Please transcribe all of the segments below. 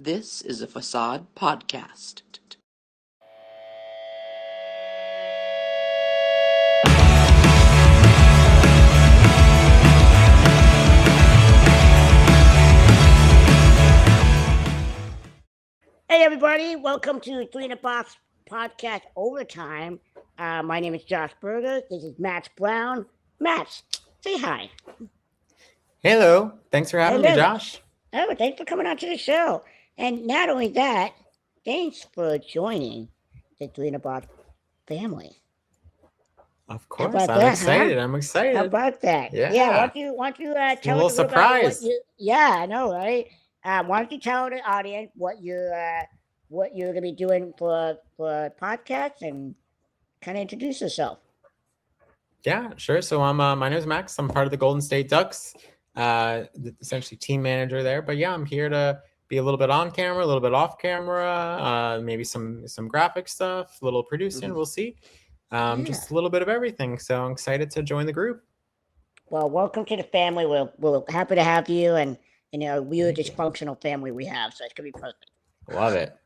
This is a Facade podcast. Hey everybody, welcome to Three in a Box Podcast Overtime. My name is Josh Berger. This is Max Brown. Max, say hi. Hello. Thanks for having me, Hello. Josh. Oh, thanks for coming on to the show. And not only that, thanks for joining the Three in a Box family. Of course. about I'm that, excited. huh? I'm excited. How about that? Yeah. Why don't you It's a tell little us a little about what surprise. you? Yeah, I know, right? Why don't you tell the audience what you're gonna be doing for podcasts and kind of introduce yourself. Yeah, sure. So my name is Max. I'm part of the Golden State Ducks, essentially team manager there. But yeah, I'm here to be a little bit on camera, a little bit off camera, maybe some graphic stuff, a little producing. We'll see. Just a little bit of everything. So I'm excited to join the group. Well, welcome to the family. We're happy to have you, and we're a dysfunctional family we have, so it's gonna be perfect. Love it.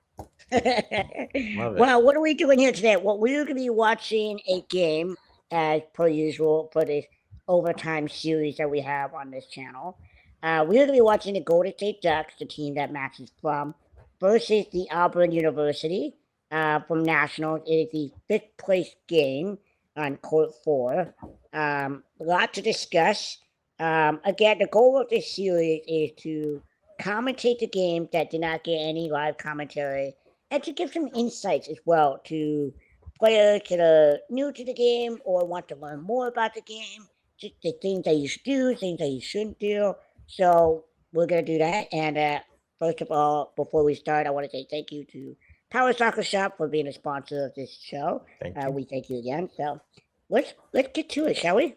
Love it. Well, what are we doing here today? Well, we're going to be watching a game as per usual for this overtime series that we have on this channel. We're going to be watching the Golden State Ducks, the team that Max is from, versus the Auburn University from Nationals. It is the fifth place game on Court 4. A lot to discuss. Again, the goal of this series is to commentate the game that did not get any live commentary, and to give some insights as well to players that are new to the game or want to learn more about the game, just the things that you should do, things that you shouldn't do. So we're going to do that. And first of all, before we start, I want to say thank you to Power Soccer Shop for being a sponsor of this show. Thank you. We thank you again. So let's get to it, shall we?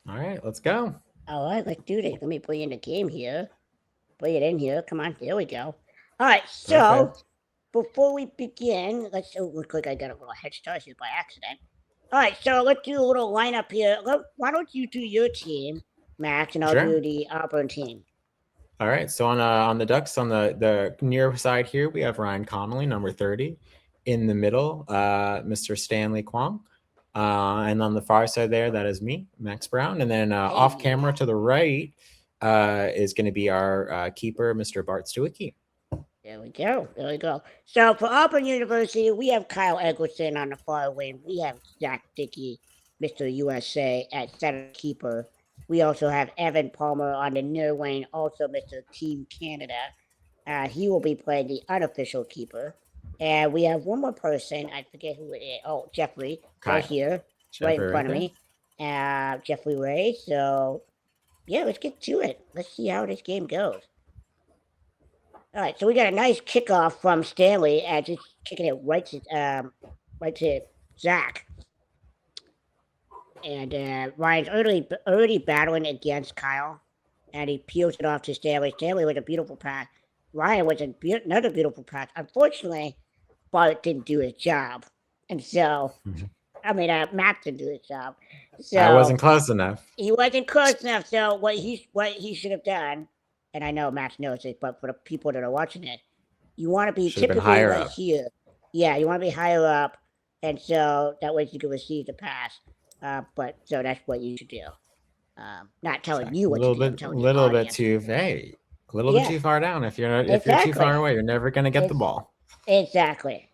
All right, let's go. All right, let's do this. Let me play in the game here. Play it in here. Come on, there we go. All right, so Perfect. before we begin, let's look like I got a little head start here by accident. All right, so let's do a little lineup here. Why don't you do your team, Max, and I'll Sure. do the Auburn team. All right. So on the Ducks, on the near side here, we have Ryan Connolly, number 30. In the middle, Mr. Stanley Kwong. And on the far side there, that is me, Max Brown. And then off camera to the right is going to be our keeper, Mr. Bart Stewicki. There we go. So for Auburn University, we have Kyle Eggleston on the far wing. We have Zach Dickey, Mr. USA, at center keeper. We also have Evan Palmer on the near wing, also Mr. Team Canada. He will be playing the unofficial keeper. And we have one more person. I forget who it is. Oh, Jeffrey, right here, right in front of me. Jeffrey Ray. So, yeah, let's get to it. Let's see how this game goes. All right, so we got a nice kickoff from Stanley, just kicking it right to Zach. And Ryan's already battling against Kyle, and he peels it off to Stanley. Stanley with a beautiful pass. Ryan was another beautiful pass. Unfortunately, Bart didn't do his job, and so Matt didn't do his job. So I wasn't close enough. He wasn't close enough. So what he should have done. And I know Max knows this, but for the people that are watching it, you want to be typically right here. Yeah, you want to be higher up, and so that way you can receive the pass. But so that's what you should do. Not telling you what to do. A little bit too far down. If you're too far away, you're never gonna get the ball. Exactly.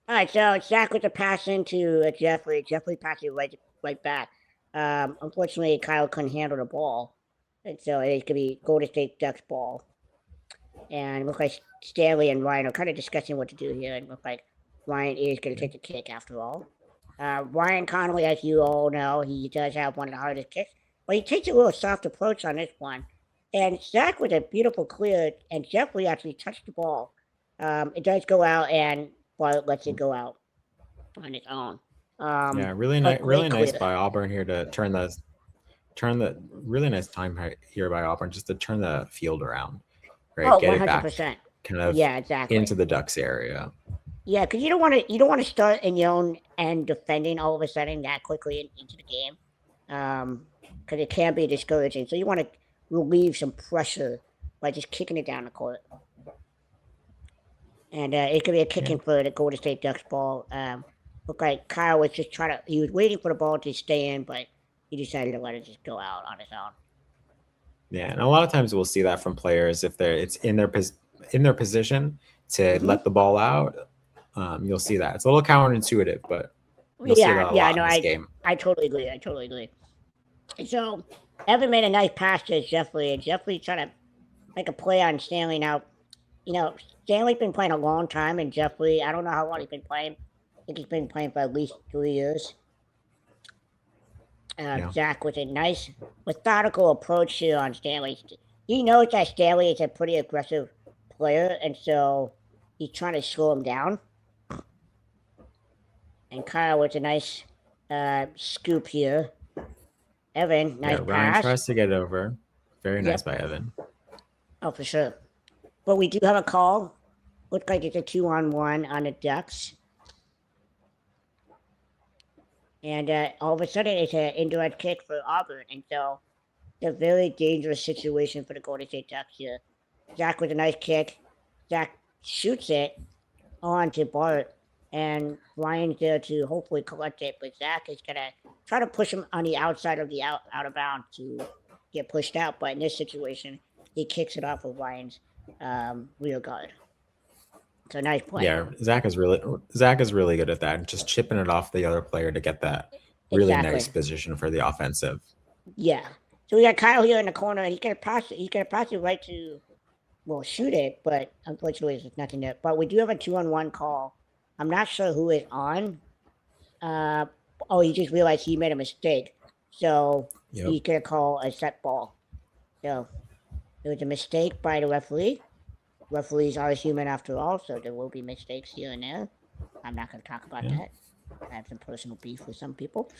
All right, so Zach with the pass into Jeffrey. Jeffrey passing right back. Unfortunately, Kyle couldn't handle the ball. And so it's going to be Golden State Ducks ball. And it looks like Stanley and Ryan are kind of discussing what to do here. And it looks like Ryan is going to take the kick after all. Ryan Connolly, as you all know, he does have one of the hardest kicks. But he takes a little soft approach on this one. And Zach with a beautiful clear, and Jeffrey actually touched the ball. It does go out, and Bart lets it go out on its own. Really nice by Auburn here to turn the really nice time here by Auburn just to turn the field around, right? Get 100%. It back, kind of, exactly, into the Ducks area. Yeah, because you don't want to start in your own end defending all of a sudden that quickly into the game, because it can be discouraging. So you want to relieve some pressure by just kicking it down the court. And it could be a kicking for the Golden State Ducks ball. Looked like Kyle was just he was waiting for the ball to stay in, but he decided to let it just go out on his own. Yeah, and a lot of times we'll see that from players if it's in their position to let the ball out. You'll see that. It's a little counterintuitive, but you'll see that a lot in this game. I totally agree. And so Evan made a nice pass to Jeffrey, and Jeffrey trying to make a play on Stanley. Now, Stanley's been playing a long time, and Jeffrey, I don't know how long he's been playing. I think he's been playing for at least 3 years. Zach with a nice methodical approach here on Stanley. He knows that Stanley is a pretty aggressive player, and so he's trying to slow him down. And Kyle with a nice scoop here. Evan, nice pass. Ryan tries to get over. Very nice by Evan. Oh, for sure. But we do have a call. Looks like it's a 2-on-1 on the Ducks. And all of a sudden, it's an indirect kick for Auburn. And so it's a very dangerous situation for the Golden State Ducks here. Zach with a nice kick. Zach shoots it on to Bart. And Ryan's there to hopefully collect it. But Zach is going to try to push him on the outside of the out of bounds to get pushed out. But in this situation, he kicks it off of Ryan's rear guard. So nice play. Yeah, Zach is really good at that, just chipping it off the other player to get that really nice position for the offensive. Yeah. So we got Kyle here in the corner, and he's gonna pass it right to, shoot it, but unfortunately there's nothing there. But we do have a 2-on-1 call. I'm not sure who is on. He just realized he made a mistake, so he's gonna call a set ball. So it was a mistake by the referee. Referees are human after all, so there will be mistakes here and there. I'm not going to talk about that. I have some personal beef with some people.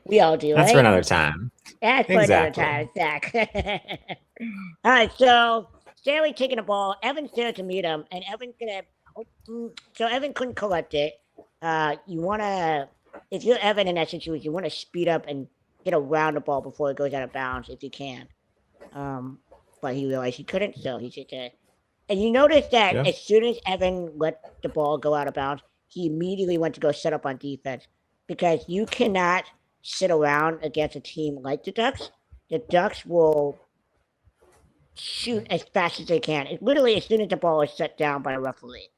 We all do, That's right? for another time. That's for another time, Zach. All right, so Stanley taking the ball. Evan's there to meet him, and Evan's going to... So Evan couldn't collect it. You want to... If you're Evan in that situation, you want to speed up and get around the ball before it goes out of bounds if you can. But he realized he couldn't, so he just and you notice that as soon as Evan let the ball go out of bounds, he immediately went to go set up on defense, because you cannot sit around against a team like the Ducks. The Ducks will shoot as fast as they can. It's literally as soon as the ball is set down by a referee.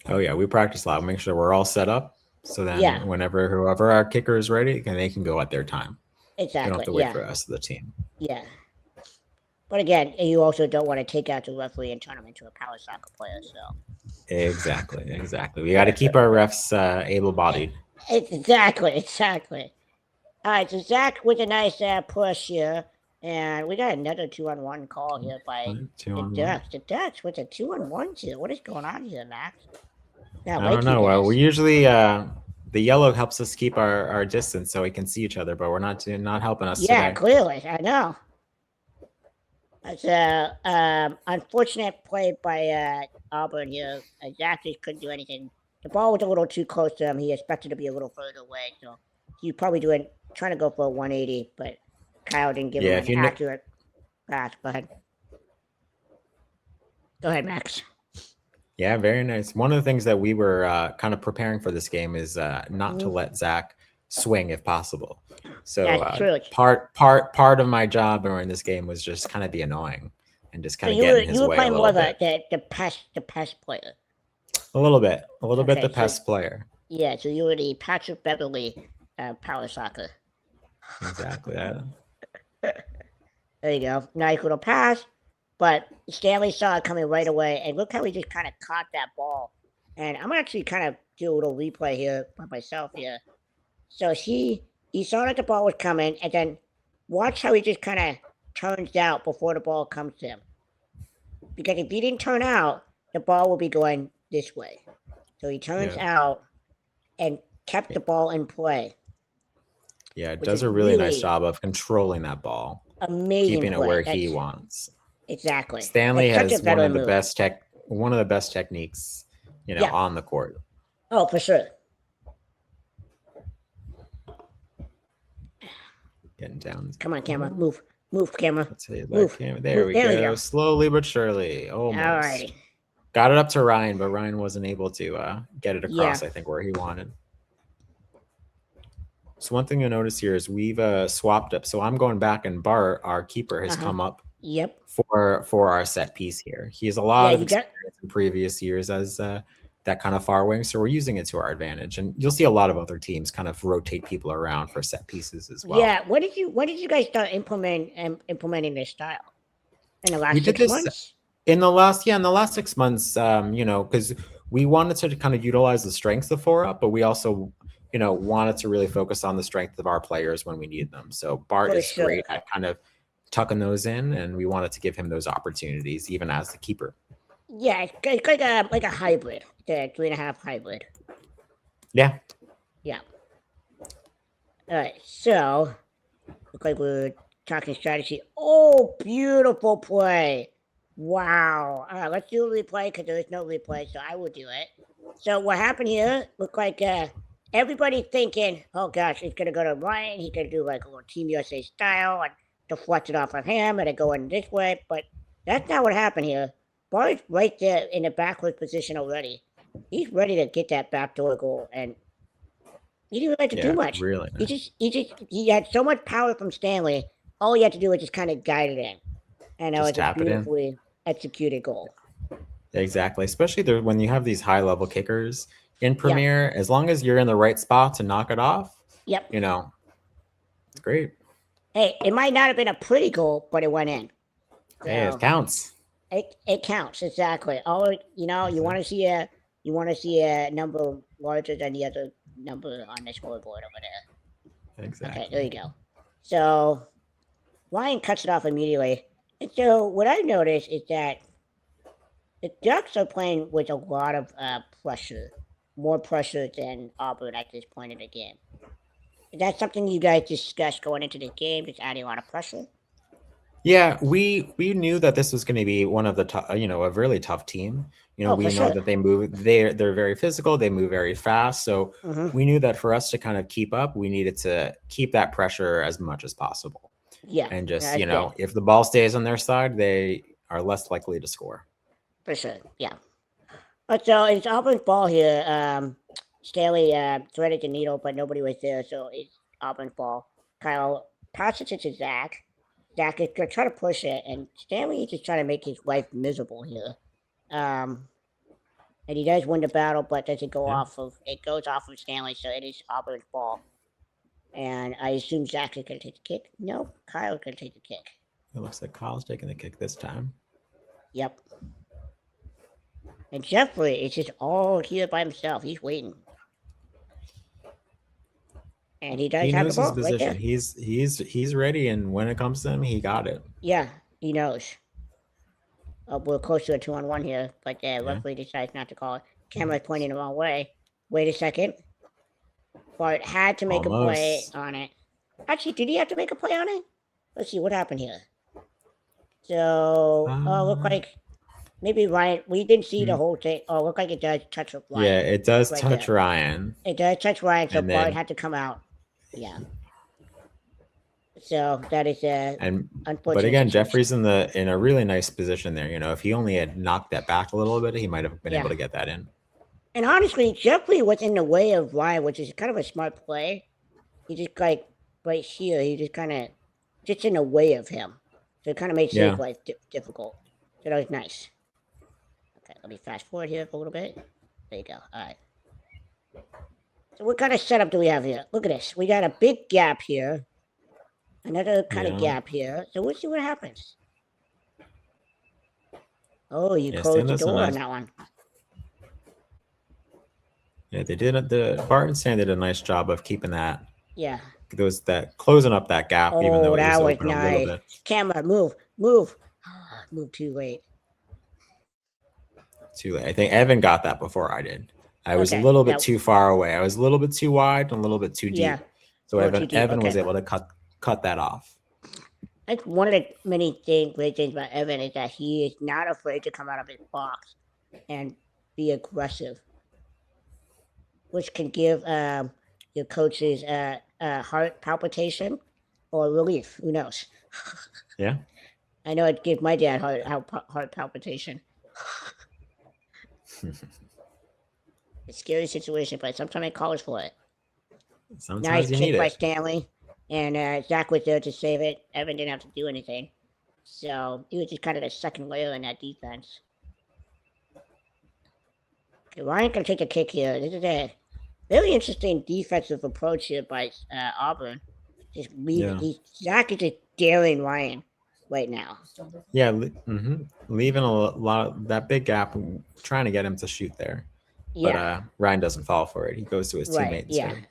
Oh yeah, we practice a lot. Make sure we're all set up, so then whoever our kicker is ready, they can go at their time. Exactly. They don't have to wait for the rest of the team. Yeah. But again, you also don't want to take out the referee and turn him into a power soccer player. So exactly. We got to keep our refs able-bodied. Exactly. All right, so Zach with a nice push here, and we got another 2-on-1 call here by the Ducks. The Ducks with a 2-on-1 here. What is going on here, Max? I don't know. Well, we usually the yellow helps us keep our distance so we can see each other, but we're not helping us today. Yeah, clearly, I know. It's a unfortunate play by Auburn here. Zach just couldn't do anything. The ball was a little too close to him. He expected to be a little further away, so he probably trying to go for a 180, but Kyle didn't give him an accurate pass. Go ahead, Max. Yeah, very nice. One of the things that we were kind of preparing for this game is not to let Zach swing if possible. So part of my job during this game was just kind of be annoying and just kind of get in his way. You were playing more the pest player. A little bit the pest player. Yeah, so you were the Patrick Beverly power soccer. Exactly. There you go. Nice little pass, but Stanley saw it coming right away, and look how he just kind of caught that ball. And I'm actually kind of do a little replay here by myself here. So he saw that the ball was coming, and then watch how he just kind of turns out before the ball comes to him. Because if he didn't turn out, the ball will be going this way. So he turns out and kept the ball in play. Yeah, it does a really nice job of contrling that ball. Amazing. Keeping it where he wants. Exactly. Stanley has one of the best techniques, on the court. Oh, for sure. Getting down. Come on, camera. Move. Move, camera. Let's see. Move. There we There we go. go. Slowly but surely. Almost. Alrighty. Got it up to Ryan, but Ryan wasn't able to get it across, Yeah. I think, where he wanted. So one thing you'll notice here is we've swapped up. So I'm going back, and Bart, our keeper, has come up Yep. for our set piece here. He has a lot of experience in previous years as that kind of far wing, so we're using it to our advantage. And you'll see a lot of other teams kind of rotate people around for set pieces as well. Yeah. When did you guys start implementing this style? In the last 6 months? In the last 6 months, because we wanted to kind of utilize the strengths of 4-up, but we also, wanted to really focus on the strength of our players when we need them. So Bart is great at kind of tucking those in, and we wanted to give him those opportunities even as the keeper. Yeah, it's like a hybrid, the 3.5 hybrid. Yeah. Yeah. All right, so looks like we're talking strategy. Oh, beautiful play. Wow. All right, let's do a replay because there is no replay, so I will do it. So what happened here, looked like everybody thinking, oh gosh, it's going to go to Ryan. He's going to do like a little Team USA style and deflect it off of him and it go in this way. But that's not what happened here. Bart's right there in the backward position already. He's ready to get that backdoor goal, and he didn't have to do much. Really nice. He had so much power from Stanley. All he had to do was just kind of guide it in, and that was a beautifully executed goal. Exactly, especially when you have these high level kickers in Premier. As long as you're in the right spot to knock it off. Yep. It's great. Hey, it might not have been a pretty goal, but it went in. So, hey, it counts. It counts, exactly. You want to see a number larger than the other number on the scoreboard over there. Exactly. Okay, there you go. So Ryan cuts it off immediately. And so what I've noticed is that the Ducks are playing with a lot of pressure, more pressure than Auburn at this point in the game. Is that something you guys discussed going into the game, just adding a lot of pressure? Yeah, we knew that this was going to be one of the a really tough team. We know that they move. They're very physical. They move very fast. So we knew that for us to kind of keep up, we needed to keep that pressure as much as possible. Yeah, and just if the ball stays on their side, they are less likely to score. For sure, yeah. So it's Auburn's ball here. Stanley threaded the needle, but nobody was there, so it's Auburn's ball. Kyle passes it to Zach. Zach is going to try to push it, and Stanley is just trying to make his life miserable here. And he does win the battle, but doesn't go off of it. Goes off of Stanley, so it is Auburn's ball. And I assume Zach is going to take the kick. No, Kyle's going to take the kick. It looks like Kyle's taking the kick this time. Yep. And Jeffrey is just all here by himself. He's waiting. And he does have the ball. His position. Right, he's ready, and when it comes to him, he got it. Yeah, he knows. We're close to a 2-on-1 here, but referee decides not to call it. Camera's pointing the wrong way. Wait a second. Bart had to make a play on it. Actually, did he have to make a play on it? Let's see what happened here. So, look like maybe Ryan. We didn't see the whole thing. Oh, look like it does touch Ryan. Yeah, it does touch Ryan. It does touch Ryan, so Bart had to come out. Yeah. So that is unfortunate. But again, Jeffrey's in a really nice position there. If he only had knocked that back a little bit, he might have been able to get that in. And honestly, Jeffrey was in the way of Ryan, which is kind of a smart play. He just right here, he just kind of in the way of him. So it kind of made his life difficult. So that was nice. Okay, let me fast forward here for a little bit. There you go. All right. So what kind of setup do we have here? Look at this. We got a big gap here. Another kind of gap here. So we'll see what happens. Oh, you closed the door on that one. Yeah, they did. Bart and Stan did a nice job of keeping that. Yeah. Closing up that gap, even though it was open nice. A little bit. Camera, move. Move too late. Too late. I think Evan got that before I did. I was a little bit too far away. I was a little bit too wide and a little bit too deep. Yeah. So Evan was able to cut that off. I think one of the many great things about Evan is that he is not afraid to come out of his box and be aggressive, which can give your coaches heart palpitation or relief. Who knows? Yeah. I know it gave my dad heart palpitation. It's a scary situation, but sometimes it calls for it. Sometimes Nice you kick need by it. Stanley, and Zach was there to save it. Evan didn't have to do anything, so he was just kind of the second layer in that defense. Okay, Ryan can take a kick here. This is a very interesting defensive approach here by Auburn. Just leave it. Yeah. Zach is just daring Ryan right now. Yeah. Leaving a lot of that big gap, and trying to get him to shoot there. But Yeah, Ryan doesn't fall for it. He goes to his right. teammate Yeah, instead.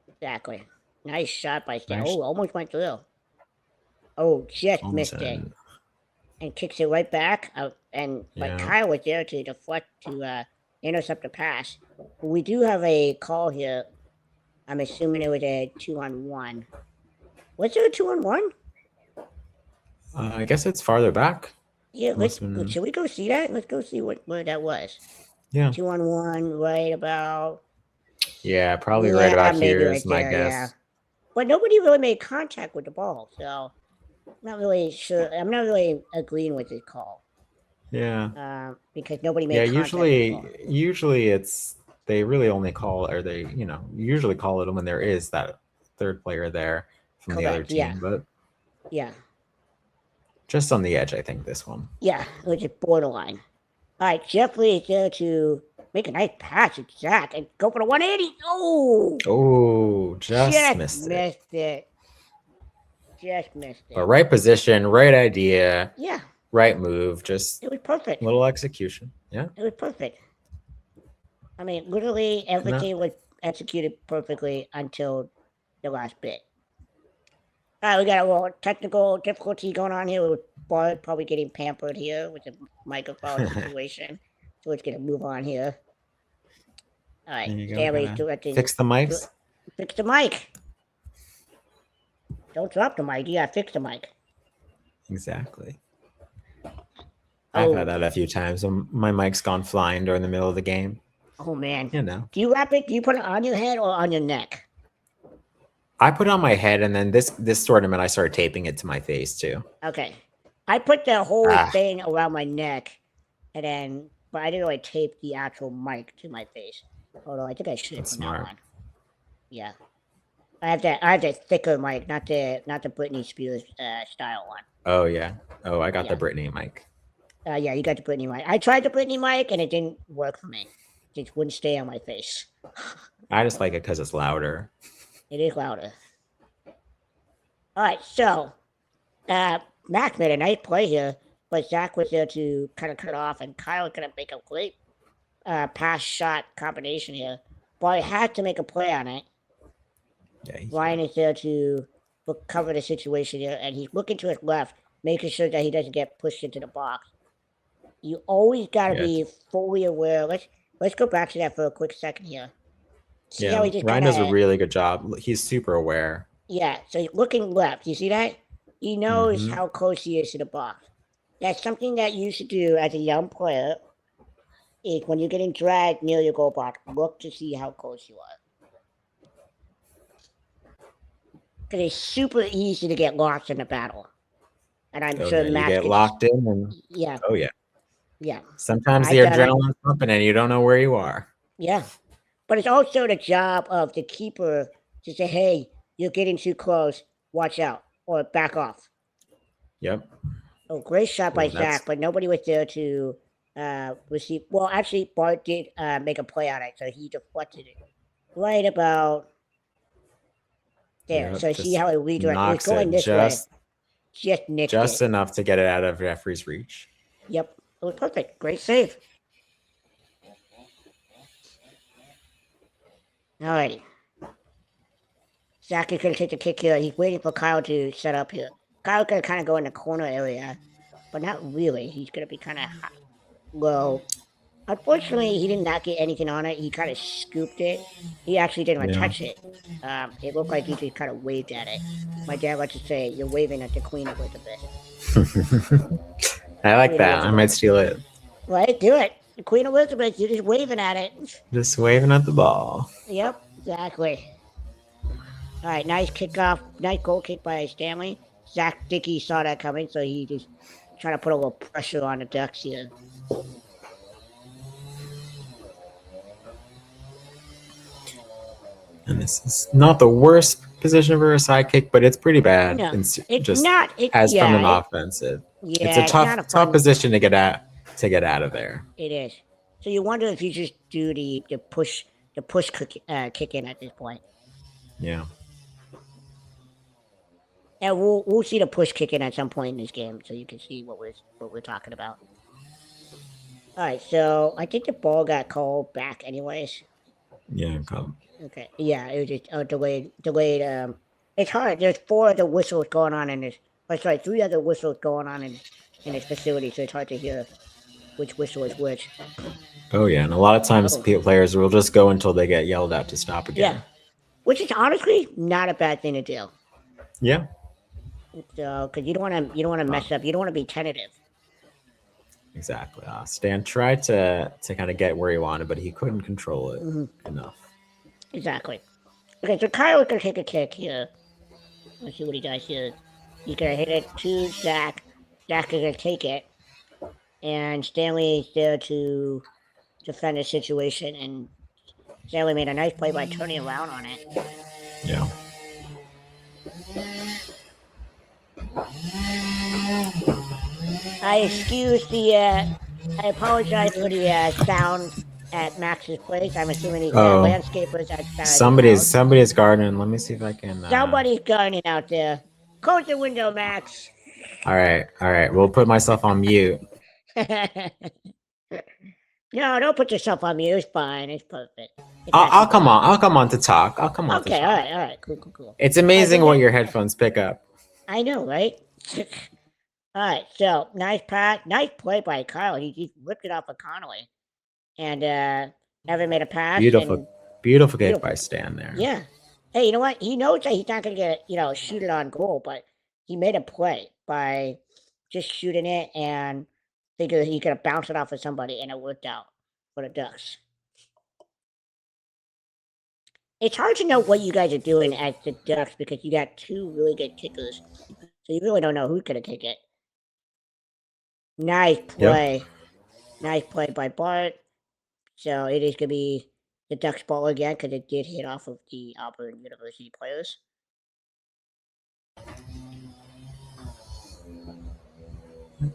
exactly. Nice shot by Stan. Nice. Oh, almost went through. Oh, just Almost missed it. in. And kicks it right back. But Yeah. Kyle was there to deflect to intercept the pass. But we do have a call here. I'm assuming it was a 2-on-1. Was there a 2-on-1? I guess it's farther back. Yeah, Must have been- should we go see that? Let's go see where that was. Yeah. 2-on-1, right about. Yeah, probably right about maybe here right is my there, guess. yeah. But nobody really made contact with the ball, so I'm not really sure. I'm not really agreeing with this call. Yeah. Because nobody made Yeah, contact with the ball. usually it's they really only call, or they usually call it when there is that third player there from the other Correct, team, yeah. but Yeah. just on the edge, I think this one. Yeah, it was just borderline. All right, Jeffrey is there to make a nice pass at Zach and go for the 180. Oh! Oh, just missed it. Just missed it. But right position, right idea, Yeah, right move, just it was perfect. little execution. Yeah. It was perfect. I mean, literally everything was executed perfectly until the last bit. All right, we got a little technical difficulty going on here with Bart probably getting pampered here with the microphone situation. So let's get a move on here. All right, There you go, Stanley's kinda directing. Fix the mics. Fix the mic. Don't drop the mic. You gotta fix the mic. Exactly. I've Oh. had that a few times when my mic's gone flying during the middle of the game. Oh man. You know. Do you wrap it? Do you put it on your head or on your neck? I put it on my head, and then this tournament I started taping it to my face too. Okay. I put the whole Ah. thing around my neck, but I didn't really tape the actual mic to my face. Although I think I should have That's from now smart. on. Yeah. I have that thicker mic, not the Britney Spears style one. Oh yeah. Oh, I got Yeah. the Britney mic. Yeah, you got the Britney mic. I tried the Britney mic and it didn't work for me. It just wouldn't stay on my face. I just like it because it's louder. It is louder. All right, so Mac made a nice play here, but Zach was there to kind of cut it off, and Kyle going to make a great pass shot combination here. But he had to make a play on it. Yeah. Ryan is there to cover the situation here, and he's looking to his left, making sure that he doesn't get pushed into the box. You always got to be fully aware. Let's go back to that for a quick second here. See how he just Ryan does a kinda- really good job. He's super aware. Yeah, so he's looking left. You see that? He knows Mhm. how close he is to the box. That's something that you should do as a young player. Is when you're getting dragged near your goal box, look to see how close you are. Because it's super easy to get lost in a battle. And I'm Oh, sure yeah, you Matt get can- locked in, and Yeah, oh yeah. yeah, Sometimes I the got it. adrenaline's pumping, and you don't know where you are. yeah. But it's also the job of the keeper to say, hey, you're getting too close, watch out, or back off. Yep. Oh, great shot by Ooh, that's- Zach, but nobody was there to receive. Well, actually, Bart did make a play on it, so he deflected it right about there. Yep, So see just how it redirected? It was knocks going it this just way. Just nicked just it. enough to get it out of Jeffrey's reach. Yep, it was perfect. Great save. Alrighty. Zach is going to take the kick here. He's waiting for Kyle to set up here. Kyle's going to kind of go in the corner area, but not really. He's going to be kind of low. Unfortunately, he did not get anything on it. He kind of scooped it. He actually didn't even Yeah. touch it. It looked like he just kind of waved at it. My dad likes to say, you're waving at the Queen Elizabeth. I like that. I might steal it. Right? Do it. The Queen Elizabeth, you're just waving at it. Just waving at the ball. Yep, exactly. All right, nice kickoff. Nice goal kick by Stanley. Zach Dickey saw that coming, so he just trying to put a little pressure on the Ducks here. And this is not the worst position for a sidekick, but it's pretty bad. No, It's it's just not. from an offensive. It's a It's not a tough fun position to get out of there. It is. So you wonder if you just do the push kick in at this point. Yeah. And we'll see the push kick in at some point in this game, so you can see what we're talking about. All right, so I think the ball got called back, anyways. Yeah, come. Okay, yeah, it was just delayed. It's hard. There's 4 other whistles going on in this. Oh, sorry, 3 other whistles going on in this facility, so it's hard to hear which whistle is which. Oh yeah, and a lot of times players will just go until they get yelled at to stop again. Yeah, which is honestly not a bad thing to do. Yeah. So, because you don't want to mess up. You don't want to be tentative. Exactly. Stan tried to kind of get where he wanted, but he couldn't control it enough. Exactly. Okay, so Kyle is going to take a kick here. Let's see what he does here. He's going to hit it to Zach. Zach is going to take it. And Stanley is there to defend the situation. And Stanley made a nice play by turning around on it. Yeah. I apologize for the sound at Max's place. I'm assuming he's landscapers outside. Somebody's gardening. Let me see if I can. Somebody's gardening out there. Close the window, Max. All right. We'll put myself on mute. No, don't put yourself on mute. It's fine. It's perfect. I'll come on. I'll come on to talk. All right. Cool. It's amazing what your headphones pick up. I know, right? All right, so nice play by Kyle. He ripped it off of Connolly, and Evan made a pass. Beautiful kick by Stan there. Yeah. Hey, you know what? He knows that he's not going to get shoot it on goal, but he made a play by just shooting it and figured he could bounce it off of somebody, and it worked out for the Ducks. It's hard to know what you guys are doing as the Ducks because you got 2 really good kickers, so you really don't know who's going to kick it. Nice play. Yep. Nice play by Bart. So it is going to be the Ducks ball again because it did hit off of the Auburn University players.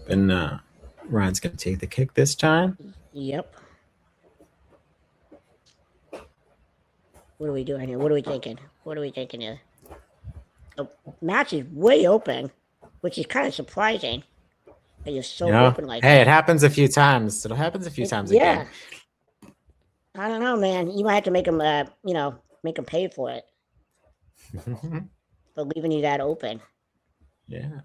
And Ryan's going to take the kick this time. Yep. What are we doing here? What are we thinking? Here? The match is way open, which is kind of surprising. You're so open like that. It happens a few times. It happens a few times again. I don't know, man. You might have to make them, make them pay for it. For leaving you that open. Yeah.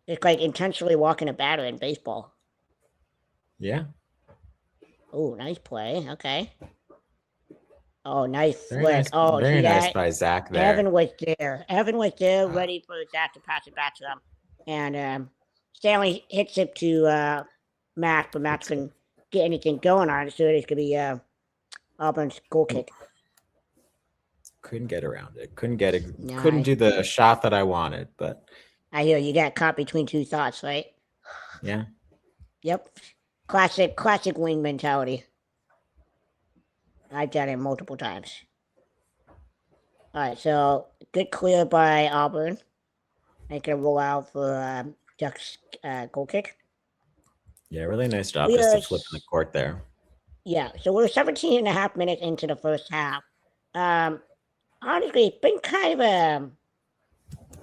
It's like intentionally walking a batter in baseball. Yeah. Oh, nice play. Okay. Oh, nice flick. Very nice by Zach there. Evan was there, ready for Zach to pass it back to him. And Stanley hits it to Matt, but Matt couldn't get anything going on it, so it's going to be Auburn's goal kick. Couldn't get around it. Couldn't do the shot that I wanted, but... I hear you got caught between 2 thoughts, right? Yeah. Yep. Classic wing mentality. I've done it multiple times. All right, so good clear by Auburn. I can roll out for Ducks goal kick. Yeah, really nice job just to flip the court there. Yeah, so we're 17 and a half minutes into the first half. Honestly, it's been kind of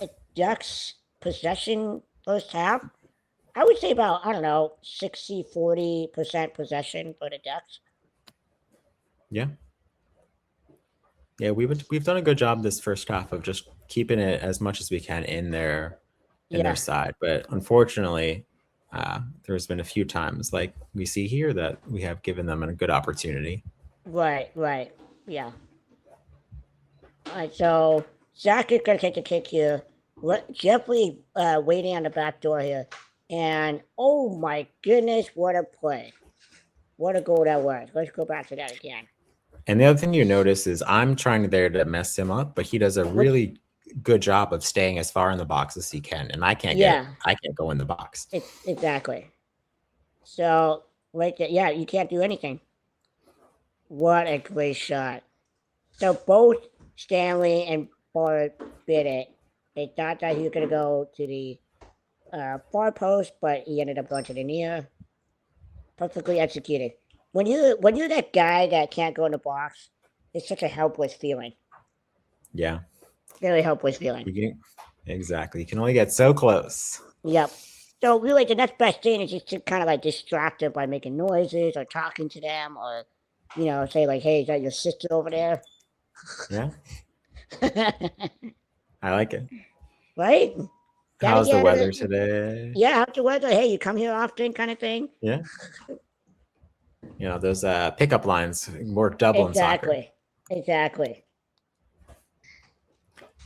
a Ducks possession first half. I would say about, 60-40% possession for the Ducks. Yeah. Yeah, we've done a good job this first half of just keeping it as much as we can in their side. But unfortunately, there's been a few times like we see here that we have given them a good opportunity. Right. Yeah. All right, so Zach is going to take a kick here. Jeffrey waiting on the back door here. And, oh my goodness, what a play. What a goal that was. Let's go back to that again. And the other thing you notice is I'm trying there to mess him up, but he does a really good job of staying as far in the box as he can, and I can't get it. Yeah, I can't go in the box. exactly. So, right there, yeah, you can't do anything. What a great shot. So both Stanley and Bart bid it. They thought that he was going to go to the far post, but he ended up going to the near. Perfectly executed. When you're that guy that can't go in the box, it's such a helpless feeling. Yeah, Very helpless feeling. exactly. You can only get so close. Yep. So really, the next best thing is just to kind of like distract them by making noises or talking to them, or say like, "Hey, is that your sister over there?" Yeah, I like it. Right? How's the weather today? Yeah, how's the weather? Hey, you come here often, kind of thing. Yeah. Those pickup lines work double in soccer. Exactly.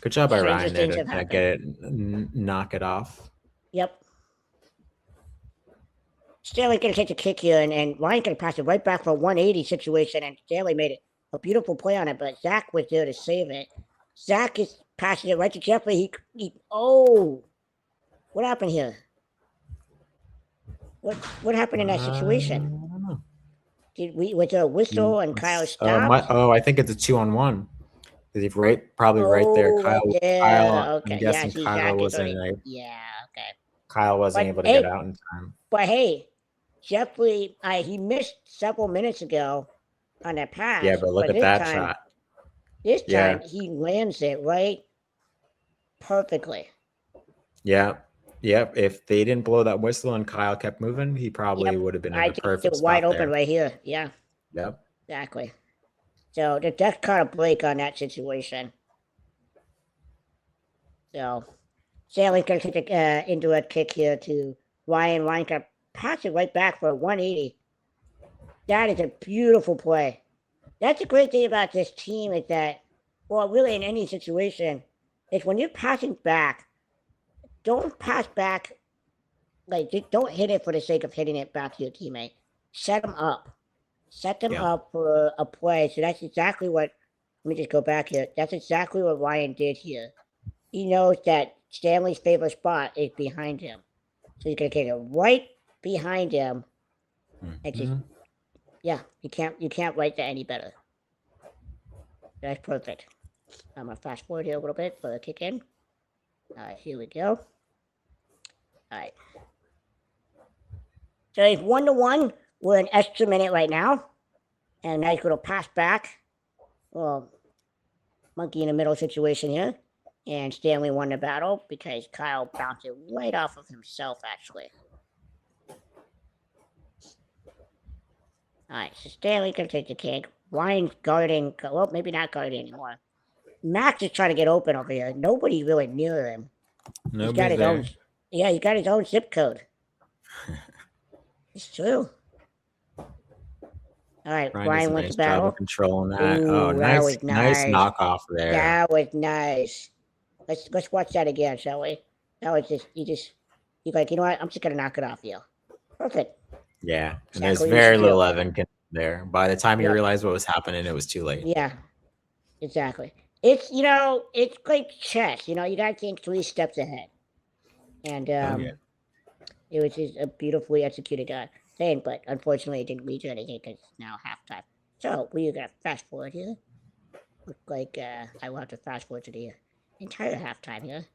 Good job by Stranger Ryan there things to have kind of happened. get it, knock it off. Yep. Stanley going to take the kick here, and Ryan going to pass it right back for a 180 situation, and Stanley made it a beautiful play on it, but Zach was there to save it. Zach is passing it right to Jeffrey. What happened here? What happened in that situation? I don't know. Was there a whistle and Kyle stopped? I think it's a 2-on-1. Because probably right there, Kyle. Yeah, Kyle. okay. I'm guessing Kyle wasn't. Okay. Kyle wasn't able to get out in time. But hey, Jeffrey, he missed several minutes ago on that pass. Yeah, but look at that shot. This time he lands it right perfectly. Yeah. Yep. If they didn't blow that whistle and Kyle kept moving, he probably would have been in the perfect spot wide open right here. Yeah. Yep. Exactly. So the Ducks caught a break on that situation. So Stanley's going to take an indirect kick here to Ryan. Ryan can pass it right back for a 180. That is a beautiful play. That's the great thing about this team is that, well, really in any situation, is when you're passing back, don't pass back, like don't hit it for the sake of hitting it back to your teammate. Set them up. Set them up for a play. So that's exactly what, let me just go back here. That's exactly what Ryan did here. He knows that Stanley's favorite spot is behind him. So he's going to get it right behind him. And just, you can't write that any better. That's perfect. I'm going to fast forward here a little bit for the kick in. All right, here we go. All right. So it's 1-1. We're an extra minute right now. And nice little pass back. Well, monkey in the middle situation here. And Stanley won the battle because Kyle bounced it right off of himself, actually. All right, so Stanley can take the kick. Ryan's guarding. Well, maybe not guarding anymore. Max is trying to get open over here. Nobody really near him. Nobody's got his there. He got his own zip code. It's true. All right, Ryan went to battle. Controlling that. Ooh, nice knockoff there. That was nice. Let's watch that again, shall we? That was just you're like, you know what? I'm just gonna knock it off you. Perfect. Yeah, and there's very little Evan there. By the time you realized what was happening, it was too late. Yeah, exactly. It's it's like chess. You gotta think 3 steps ahead. And it was just a beautifully executed thing, but unfortunately it didn't lead to anything because it's now halftime. So we're gonna fast forward here. Look like I will have to fast forward to the entire halftime here.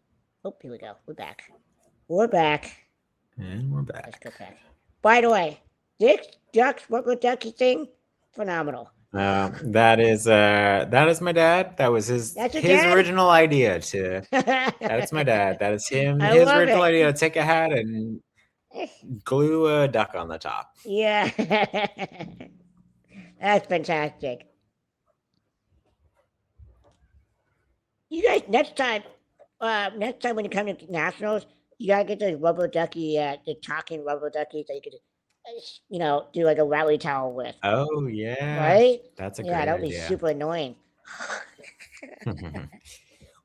Oh, here we go. We're back. And we're back. Let's go back. By the way, this rubber ducky thing, phenomenal. That is my dad. That was his original idea that's my dad. That is him. His original idea to take a hat and glue a duck on the top. Yeah. That's fantastic. You guys, next time when you come to Nationals, you gotta get those rubber ducky, the talking rubber duckies that you could, do like a rally towel with. Oh yeah, right? That's a great idea. That would be super annoying.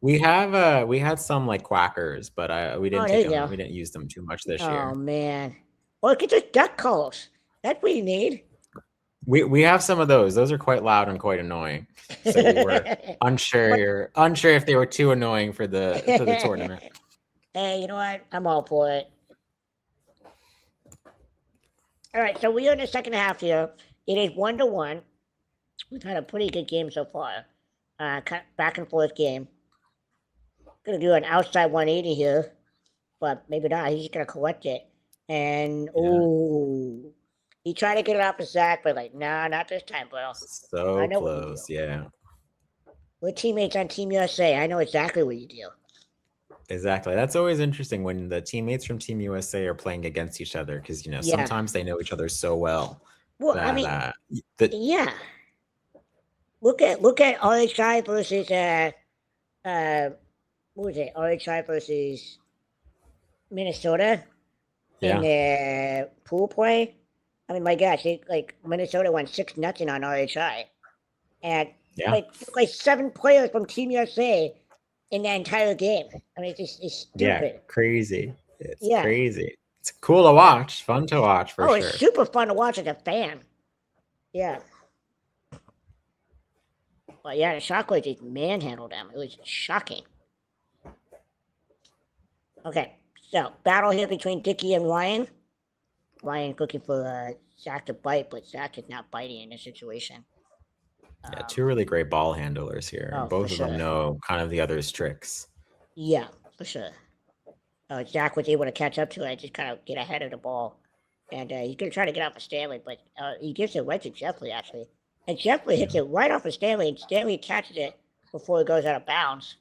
We had some like quackers, but we didn't take them. We didn't use them too much this year. Oh man! Well, get those duck calls. That's what you need. We have some of those. Those are quite loud and quite annoying. So we were unsure if they were too annoying for the tournament. Hey, you know what? I'm all for it. All right, so we are in the second half here. It is 1-1. We've had a pretty good game so far. Back and forth game. Gonna do an outside 180 here, but maybe not. He's just gonna collect it. And he tried to get it off of Zach, but like, nah, not this time, bro. So I know close, what you do. yeah. We're teammates on Team USA. I know exactly what you do. Exactly. That's always interesting when the teammates from Team USA are playing against each other because sometimes they know each other so well. Well, that, I mean, yeah. Look at RHI versus what was it? RHI versus Minnesota in the pool play. I mean, my gosh, Minnesota went 6-0 on RHI, and like 7 players from Team USA in that entire game. I mean, it's stupid. Yeah, crazy. It's crazy. It's cool to watch, fun to watch for sure. It's super fun to watch as a fan. Yeah. But yeah, the Shockwaves just manhandled them. It was shocking. Okay, so battle here between Dickie and Ryan. Ryan's looking for Zach to bite, but Zach is not biting in this situation. Yeah, 2 really great ball handlers here. Both of them know kind of the other's tricks. Yeah, for sure. Zach was able to catch up to it, just kind of get ahead of the ball. And he's going to try to get off of Stanley, but he gives it right to Jeffrey, actually. And Jeffrey hits it right off of Stanley, and Stanley catches it before it goes out of bounds.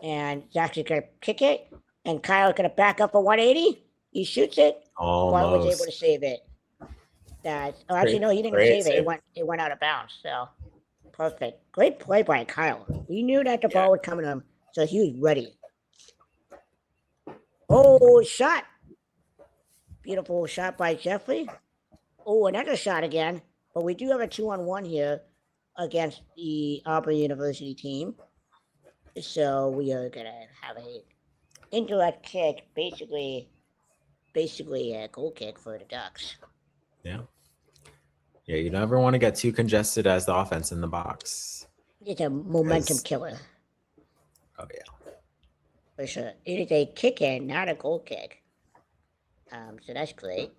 And Zach's going to kick it, and Kyle's going to back up for 180. He shoots it. Almost. But was able to save it. Actually, no, he didn't save it. It went out of bounds. So, perfect. Great play by Kyle. He knew that the ball would come to him, so he was ready. Oh, shot. Beautiful shot by Jeffrey. Oh, another shot again. But we do have a 2-on-1 here against the Auburn University team. So we are going to have a indirect kick, basically a goal kick for the Ducks. Yeah. Yeah, you never want to get too congested as the offense in the box. It's a momentum killer. Oh, yeah. For sure. It is a kick in, not a goal kick. So that's great.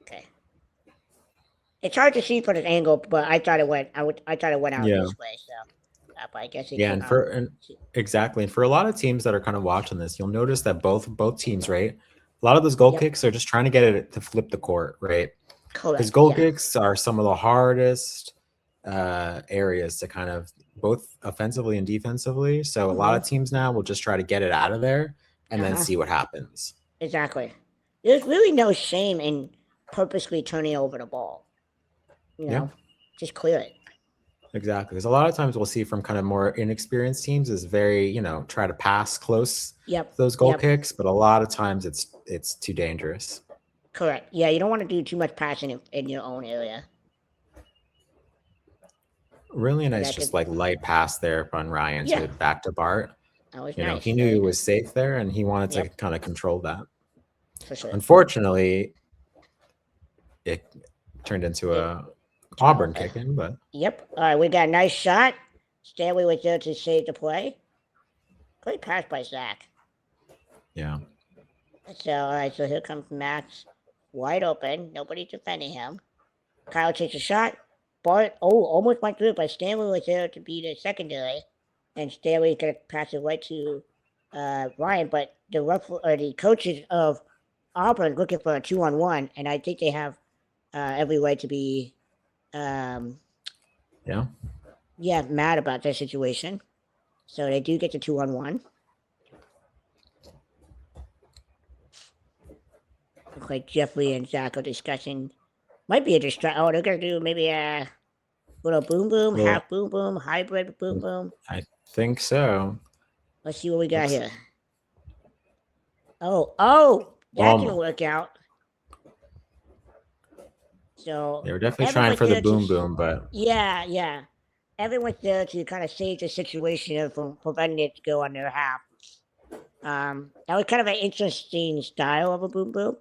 Okay. It's hard to see from this angle, but I thought it went out this way, so but I guess exactly. And for a lot of teams that are kind of watching this, you'll notice that both teams, right? A lot of those goal kicks are just trying to get it to flip the court, right? Correct. Because goal kicks are some of the hardest areas to kind of both offensively and defensively. So a lot of teams now will just try to get it out of there and then see what happens. Exactly. There's really no shame in purposely turning over the ball. Just clear it. Exactly. Because a lot of times we'll see from kind of more inexperienced teams is very, try to pass close those goal kicks, but a lot of times it's too dangerous. Correct. Yeah, you don't want to do too much passing in your own area. Really nice, just like light pass there on Ryan to back to Bart. That was nice. He knew he was safe there, and he wanted to kind of control that. For sure. Unfortunately, it turned into a Auburn kicking, but Yep. All right, we got a nice shot. Stanley was there to save the play. Great pass by Zach. Yeah. So all right, so here comes Max, wide open. Nobody defending him. Kyle takes a shot. Bart, almost went through it, but Stanley was there to be the secondary, and Stanley's gonna pass it right to Ryan. But the coaches of Auburn looking for a 2-on-1, and I think they have every right to be mad about that situation. So they do get the 2-on-1. Looks like Jeffrey and Zach are discussing. Might be a distraction. Oh, they're gonna do maybe a little boom boom, half boom boom, hybrid boom boom. I think so. Let's see what we got here. Oh, that didn't work out. So they were definitely trying for the boom boom, but yeah. Everyone's there to kind of save the situation from preventing it to go on their half. That was kind of an interesting style of a boom boom.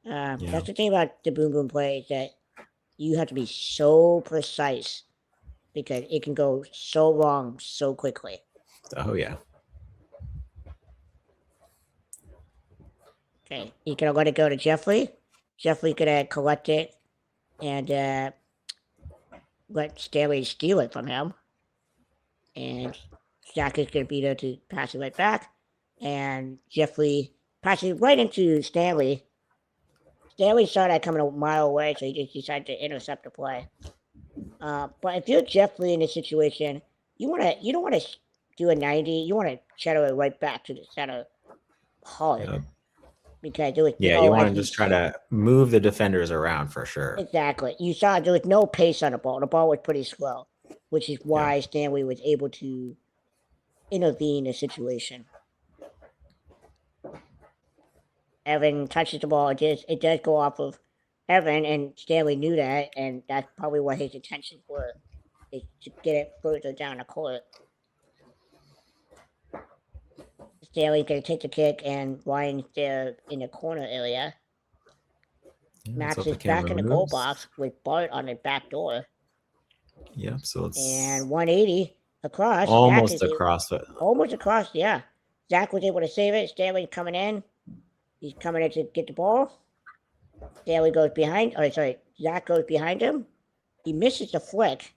That's the thing about the boom boom play is that you have to be so precise because it can go so wrong so quickly. Oh yeah. Okay, you're gonna let it go to Jeffrey. Jeffrey gonna collect it and let Stanley steal it from him. And Zach is gonna be there to pass it right back. And Jeffrey passes it right into Stanley. Stanley saw that coming a mile away, so he just decided to intercept the play. But if you're Jeffrey in this situation, you don't want to do a 90. You want to shadow it right back to the center hard. Yep. Because there was You want to just try to move the defenders around for sure. Exactly. You saw there was no pace on the ball. The ball was pretty slow, which is why Stanley was able to intervene in the situation. Evan touches the ball. It does go off of Evan, and Stanley knew that, and that's probably what his intentions were, is to get it further down the court. Stanley's going to take the kick, and Ryan's there in the corner area. Max is back in the goal box with Bart on the back door. Yep, so it's... And 180 across. Almost across. Almost across, yeah. Zach was able to save it. Stanley's coming in. He's coming in to get the ball. Stanley goes behind. Zach goes behind him. He misses the flick.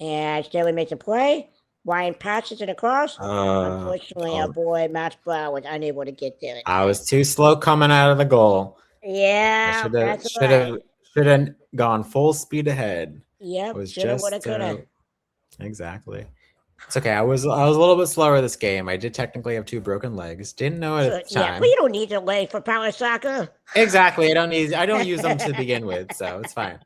And Stanley makes a play. Ryan passes it across. Unfortunately, our boy Max Brown was unable to get there. I was too slow coming out of the goal. Yeah, should have gone full speed ahead. Yep, should have, would have, could have. Exactly. It's okay. I was a little bit slower this game. I did technically have 2 broken legs. Didn't know it at the time. Yeah, but you don't need a leg for power soccer. Exactly. I don't use them to begin with, so it's fine.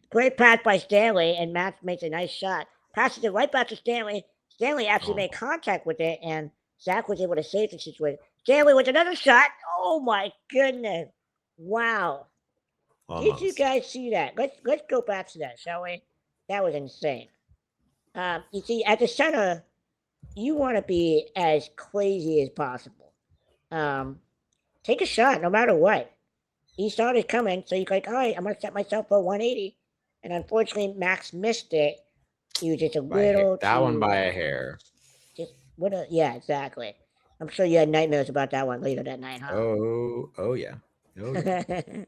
Great pass by Stanley, and Max makes a nice shot. Passes it right back to Stanley. Stanley actually made contact with it, and Zach was able to save the situation. Stanley with another shot. Oh my goodness! Wow. Almost. Did you guys see that? Let's go back to that, shall we? That was insane. You see, at the center, you want to be as crazy as possible. Take a shot, no matter what. He started coming, so you're like, all right, I'm going to set myself for 180. And unfortunately, Max missed it. He was just a little that one by a hair. Yeah, exactly. I'm sure you had nightmares about that one later that night, huh? Oh yeah. Oh, yeah. That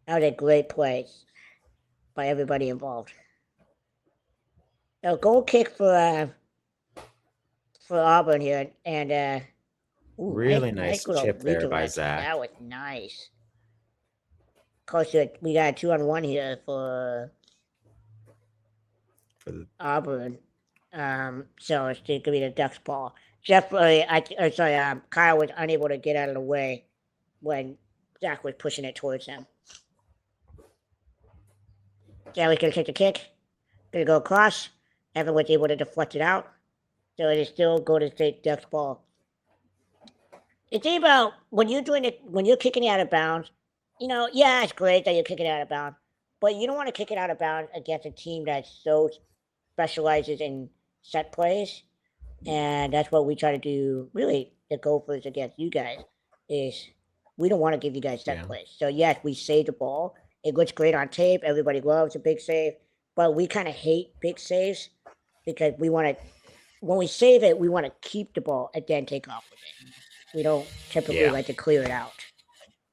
was a great play by everybody involved. A goal kick for Auburn here, and really nice chip there by Zach. That was nice. Of course, we got a 2-on-1 here for Auburn. So it's going to be the Ducks ball. Kyle was unable to get out of the way when Zach was pushing it towards him. Stanley's going to take the kick. Going to go across. Evan was able to deflect it out. So it is still Golden State Ducks ball. The thing about when you're kicking it out of bounds, it's great that you're kicking it out of bounds, but you don't want to kick it out of bounds against a team that so specializes in set plays. And that's what we try to do, really, the Gophers against you guys, is we don't want to give you guys set plays. So, yes, we save the ball. It looks great on tape. Everybody loves a big save. But we kind of hate big saves because when we save it, we want to keep the ball and then take off with it. We don't typically like to clear it out.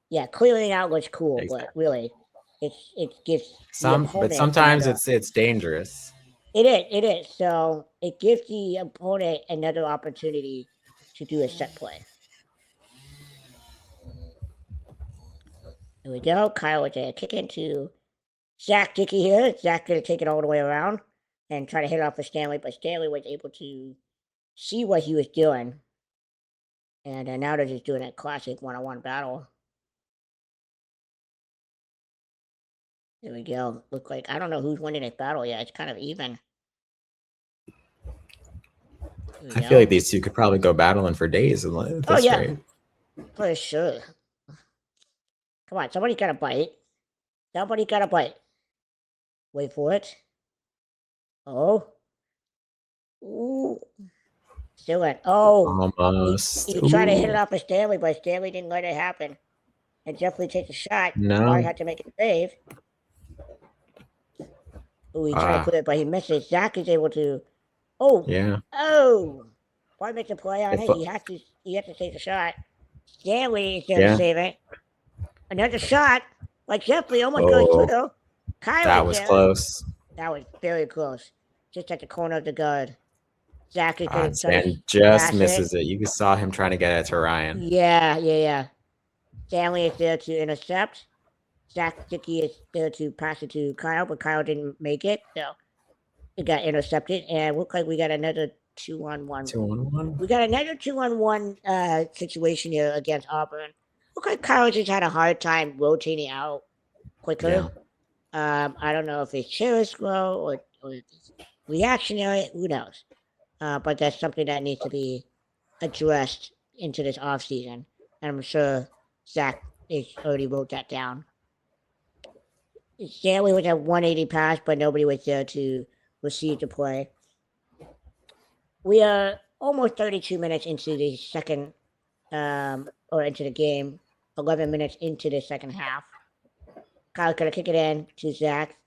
Yeah, clearing it out looks cool, but really, it gives but sometimes it's dangerous. It is. So it gives the opponent another opportunity to do a set play. There we go. Kyle with a kick into Zach Dickey here. Zach going to take it all the way around and try to hit it off of Stanley, but Stanley was able to see what he was doing. And now they're just doing a classic one-on-one battle. There we go. Look like, I don't know who's winning this battle yet. It's kind of even. I feel like these two could probably go battling for days. Rate. For sure. Come on, somebody got a bite. Somebody got a bite. Wait for it. Oh. Ooh. Still in. Oh. Almost. He tried to hit it off of Stanley, but Stanley didn't let it happen. and definitely takes a shot. No. Ryan had to make a save. Ooh, he tried to clear it, but he misses. Zach is able to. Oh, Yeah. oh! Ryan makes a play on It it. fu- He has to take a shot. Stanley is there to save it. Another shot. Like Jeffrey almost goes through. Kyle That is was there. close. That was very close. Just at the corner of the guard. Zach is going to Stan just misses it. You saw him trying to get it to Ryan. Yeah. Stanley is there to intercept. Zach Dickey is there to pass it to Kyle, but Kyle didn't make it, so it got intercepted. And it looked like we got another 2-on-1. 2-on-1. We got another 2-on-1 situation here against Auburn. Looked like Kyle just had a hard time rotating out quicker. Yeah. I don't know if his chair is slow or if it's reactionary. Who knows? But that's something that needs to be addressed into this offseason. And I'm sure Zach already wrote that down. Stanley was at 180 pass, but nobody was there to receive the play. We are almost 32 minutes into the second, or into the game. 11 minutes into the second half. Kyle's going to kick it in to Zach.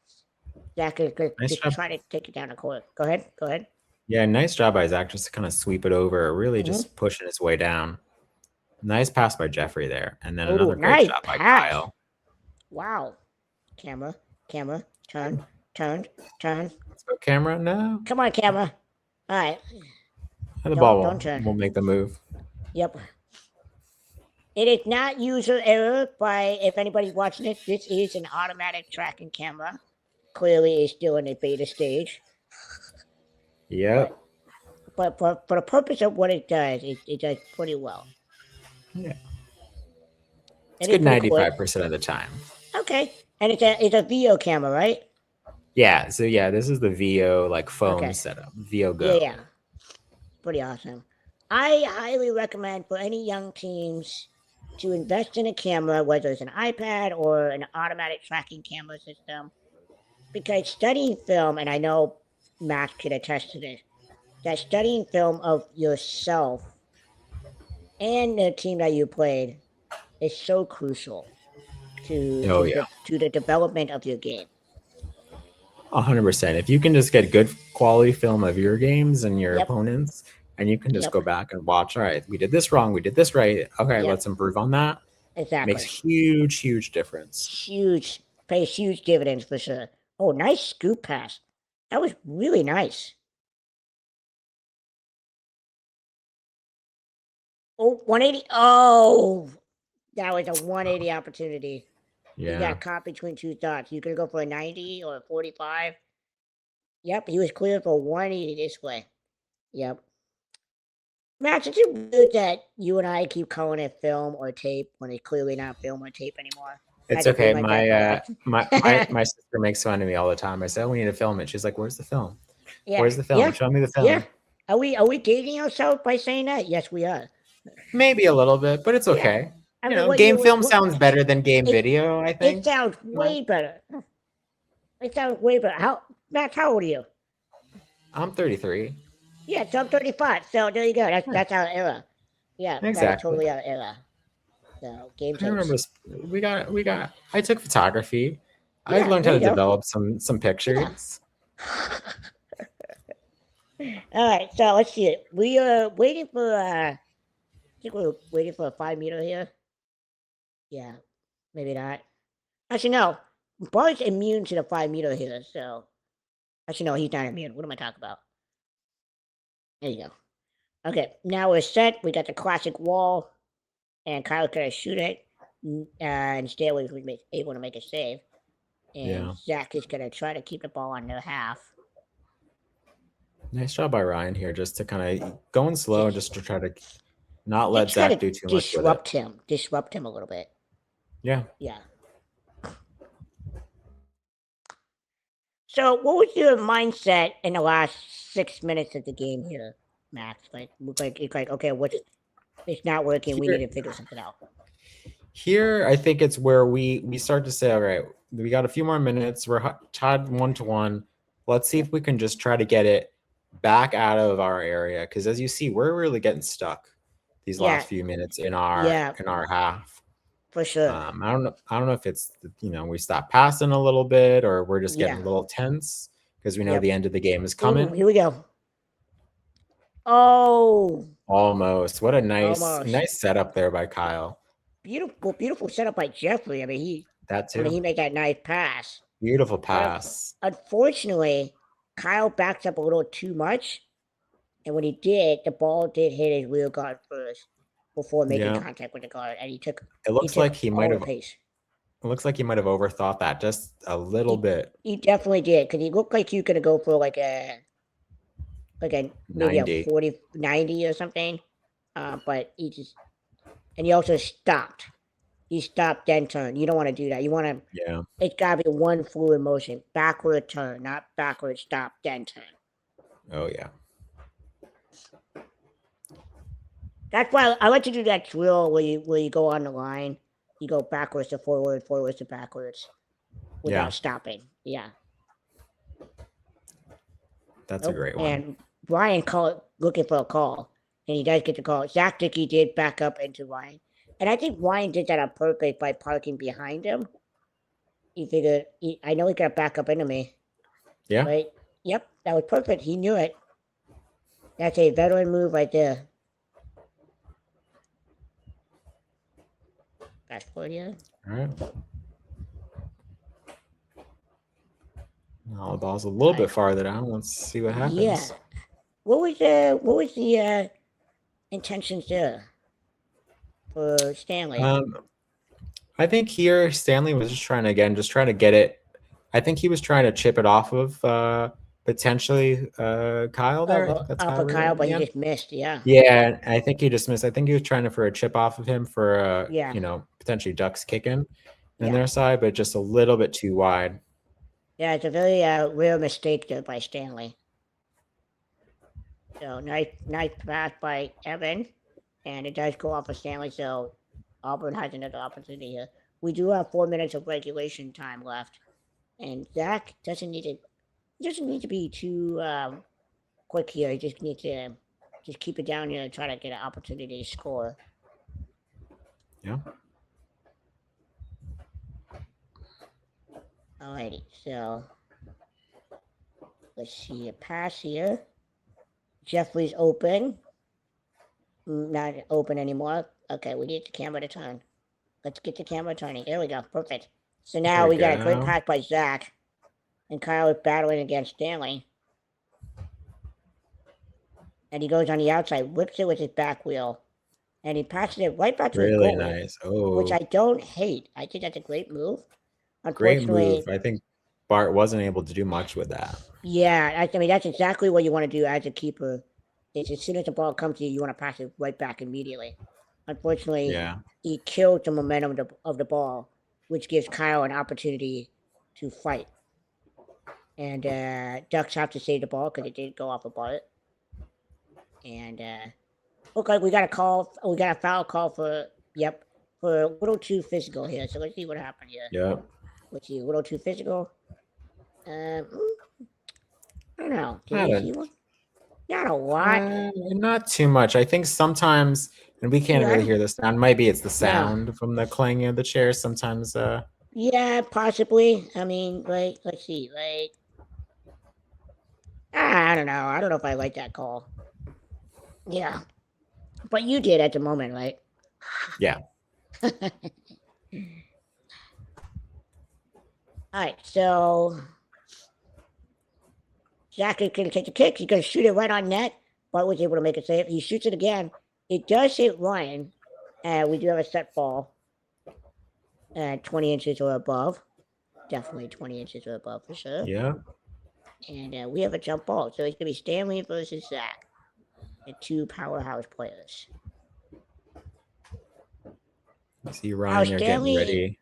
Zach is going to try to take it down the court. Go ahead. Yeah, nice job by Zach just to kind of sweep it over, really just pushing his way down. Nice pass by Jeffrey there. And then another great shot by Kyle. Wow. Camera, turn. Let's go, camera. No. Come on, camera. All right. And the ball won't make the move. Yep. It is not user error by, if anybody's watching it, this is an automatic tracking camera. Clearly it's still in the beta stage. Yep. But for the purpose of what it does, it does pretty well. Yeah. It's good 95% of the time. Okay. And it's a VO camera, right? Yeah. So yeah, this is the VO phone setup. VO Go. Yeah. Pretty awesome. I highly recommend for any young teams to invest in a camera, whether it's an iPad or an automatic tracking camera system, because studying film, and I know Matt could attest to this, that studying film of yourself and the team that you played is so crucial to the development of your game. 100%. If you can just get good quality film of your games and your opponents, and you can just go back and watch, all right, we did this wrong, we did this right. Okay, let's improve on that. Exactly. Makes huge difference. Pays huge dividends for sure. Oh, nice scoop pass. That was really nice. Oh, 180. Oh, that was a 180 opportunity. Yeah. He got caught between two dots. You could go for a 90 or a 45. Yep, he was clear for 180 this way. Yep. Matt, is it weird that you and I keep calling it film or tape when it's clearly not film or tape anymore? It's okay. My sister makes fun of me all the time. I said, we need to film it. She's like, where's the film? Yeah. Where's the film? Yeah. Show me the film. Yeah. Are we dating ourselves by saying that? Yes, we are. Maybe a little bit, but it's okay. Yeah. Game film sounds better than game video, I think. It sounds way better. It sounds way better. Matt, how old are you? I'm 33. Yeah, so I'm 35. So there you go. That's our era. Yeah, exactly. That's totally our era. So game. I remember we got. I took photography. Yeah, I learned how to develop some pictures. Yeah. All right, so let's see it. We are waiting for. I think we're waiting for a 5-meter here. Yeah, maybe not. Actually, no. Bart's immune to the 5-meter here, so. Actually, no, he's not immune. What am I talking about? There you go. Okay, now we're set. We got the classic wall, and Kyle's gonna shoot it, and Stanley was able to make a save. And Zach is gonna try to keep the ball on their half. Nice job by Ryan here, just to kind of going slow, just to try to not let Zach do too much. Disrupt him a little bit. Yeah. Yeah. So, what was your mindset in the last 6 minutes of the game here, Max? It's like okay, it's not working. We need to figure something out. Here, I think it's where we start to say, all right, we got a few more minutes. We're tied 1-1. Let's see if we can just try to get it back out of our area, because as you see, we're really getting stuck these last few minutes in our half. For sure. I don't know if it's we stop passing a little bit or we're just getting Yeah. a little tense because we know Yep. the end of the game is Ooh, coming. here we go. Oh, Almost. What a nice almost. setup there by Kyle. Beautiful setup by Jeffrey. That He too. made that nice pass. Beautiful But pass. unfortunately, Kyle backed up a little too much, and when he did, the ball did hit his rear guard first before making Yeah. contact with the guard, and he took It looks like he might all the have pace. overthought that just a little bit. He definitely did, because he looked like he was gonna go for maybe a 90. 40, 90 or something. But he also stopped. He stopped, then turned. You don't want to do that. You want to. Yeah. It's gotta be one fluid motion, backward turn, not backward stop, then turn. Oh yeah. That's why I like to do that drill where you go on the line, you go backwards to forward, forwards to backwards, without stopping. Yeah. That's a great one. And Ryan looking for a call, and he does get the call. Zach Dickey did back up into Ryan, and I think Ryan did that on purpose by parking behind him. He figured, I know he got back up into me. Yeah. Right? Yep, that was perfect. He knew it. That's a veteran move right there. Fast forward here. All right. Now the ball's a little bit farther down. Let's see what happens. Yeah. What was the intentions there for Stanley? I think here Stanley was just trying to get it. I think he was trying to chip it off of potentially Kyle there. Off of Kyle, but he just missed. Yeah. Yeah, I think he just missed. I think he was trying for a chip off of him for potentially Ducks kicking on their side, but just a little bit too wide. Yeah, it's a very rare mistake there by Stanley. So nice pass by Evan, and it does go off of Stanley. So Auburn has another opportunity here. We do have 4 minutes of regulation time left, and Zach doesn't need to be too quick here. He just needs to just keep it down here and try to get an opportunity to score. Yeah. Alrighty, so let's see a pass here. Jeffrey's open. Not open anymore. Okay, we need the camera to turn. Let's get the camera turning. There we go. Perfect. So now we got a great pass by Zach. And Kyle is battling against Stanley. And he goes on the outside, whips it with his back wheel. And he passes it right back to the goal. Really nice. Oh. Which I don't hate. I think that's a great move. Great move. I think Bart wasn't able to do much with that. Yeah, I mean, that's exactly what you want to do as a keeper. Is as soon as the ball comes to you, you want to pass it right back immediately. Unfortunately, he killed the momentum of the ball, which gives Kyle an opportunity to fight. And Ducks have to save the ball because it did go off of Bart. And okay, we got a foul call for a little too physical here. So let's see what happened here. Yep. Let's see, a little too physical. I don't know. Not a lot. Not too much. I think sometimes, and we can't really hear the sound. Maybe it's the sound from the clanging of the chairs. Sometimes. Yeah, possibly. I mean, let's see. I don't know. I don't know if I like that call. Yeah, but you did at the moment, right? Yeah. All right, so Zach is going to take the kick. He's going to shoot it right on net. Bart was able to make a save. He shoots it again. It does hit Ryan. We do have a set ball at 20 inches or above. Definitely 20 inches or above for sure. Yeah. And we have a jump ball. So it's going to be Stanley versus Zach. The two powerhouse players. I see Ryan there getting ready.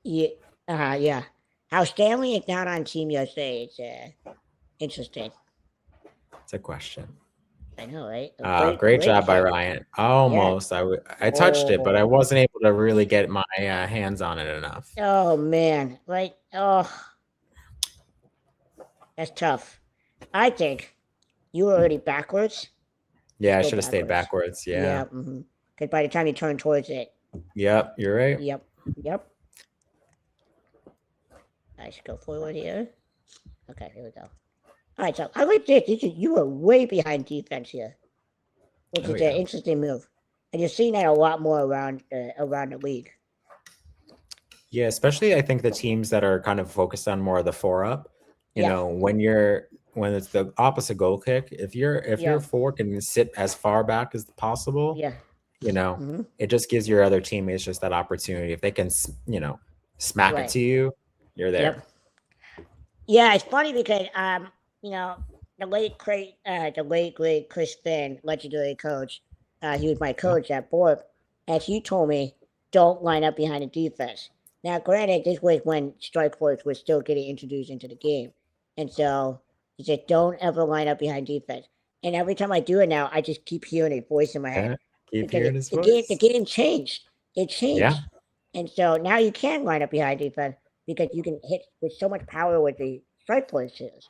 Yeah. How Stanley is not on Team USA, it's interesting. It's a question. I know, right? Great job by Ryan. Almost. Yeah. I touched it, but I wasn't able to really get my hands on it enough. Oh, man. That's tough. I think you were already backwards. Yeah, I should have stayed backwards. Yeah. Because by the time you turn towards it, Yep, you're right. Yep. I should go forward here. Okay, here we go. All right, so I like this. You were way behind defense here, which is an interesting move, and you're seeing that a lot more around the league. Yeah, especially I think the teams that are kind of focused on more of the four up. You know, when it's the opposite goal kick, if your four can sit as far back as possible, it just gives your other teammates just that opportunity. If they can, smack it to you, you're there. Yep. Yeah, it's funny because the late great Chris Finn, legendary coach, he was my coach at Borg, as he told me, don't line up behind the defense. Now, granted, this was when strike force was still getting introduced into the game, and so he said, don't ever line up behind defense. And every time I do it now, I just keep hearing a voice in my head. Keep hearing his voice. The game changed. It changed, and so now you can line up behind defense because you can hit with so much power with the strike forces.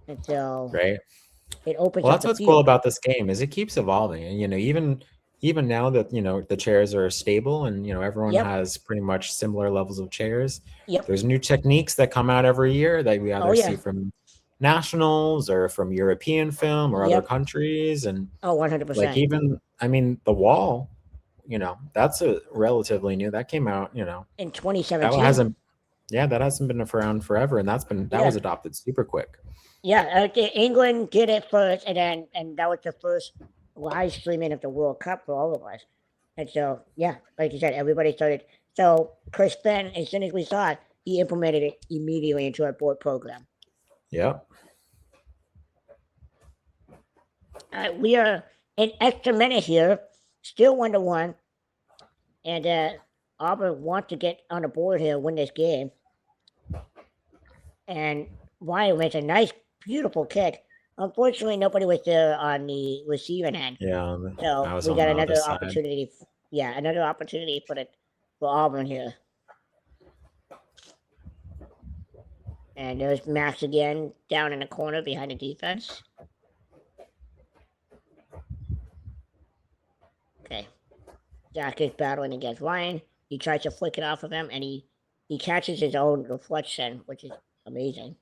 And so it opens up. Well, that's what's cool about this game is it keeps evolving, and even now that the chairs are stable and everyone has pretty much similar levels of chairs. There's new techniques that come out every year that we either see from nationals or from European film or other countries, and 100%. like even the wall, that's a relatively new that came out in 2017. That hasn't been around forever, and that was adopted super quick. England did it first, and that was the first live streaming of the World Cup for all of us. And so, like you said, everybody started. So Chris Finn, as soon as we saw it, he implemented it immediately into our board program. Yep. We are in extra minute here, still 1-1, and Auburn wants to get on the board here, win this game. And Ryan makes a nice, beautiful kick. Unfortunately, nobody was there on the receiving end. Yeah. So we got another opportunity. Another opportunity for Auburn here. And there's Max again down in the corner behind the defense. Okay. Zach is battling against Ryan. He tries to flick it off of him, and he catches his own reflection, which is amazing.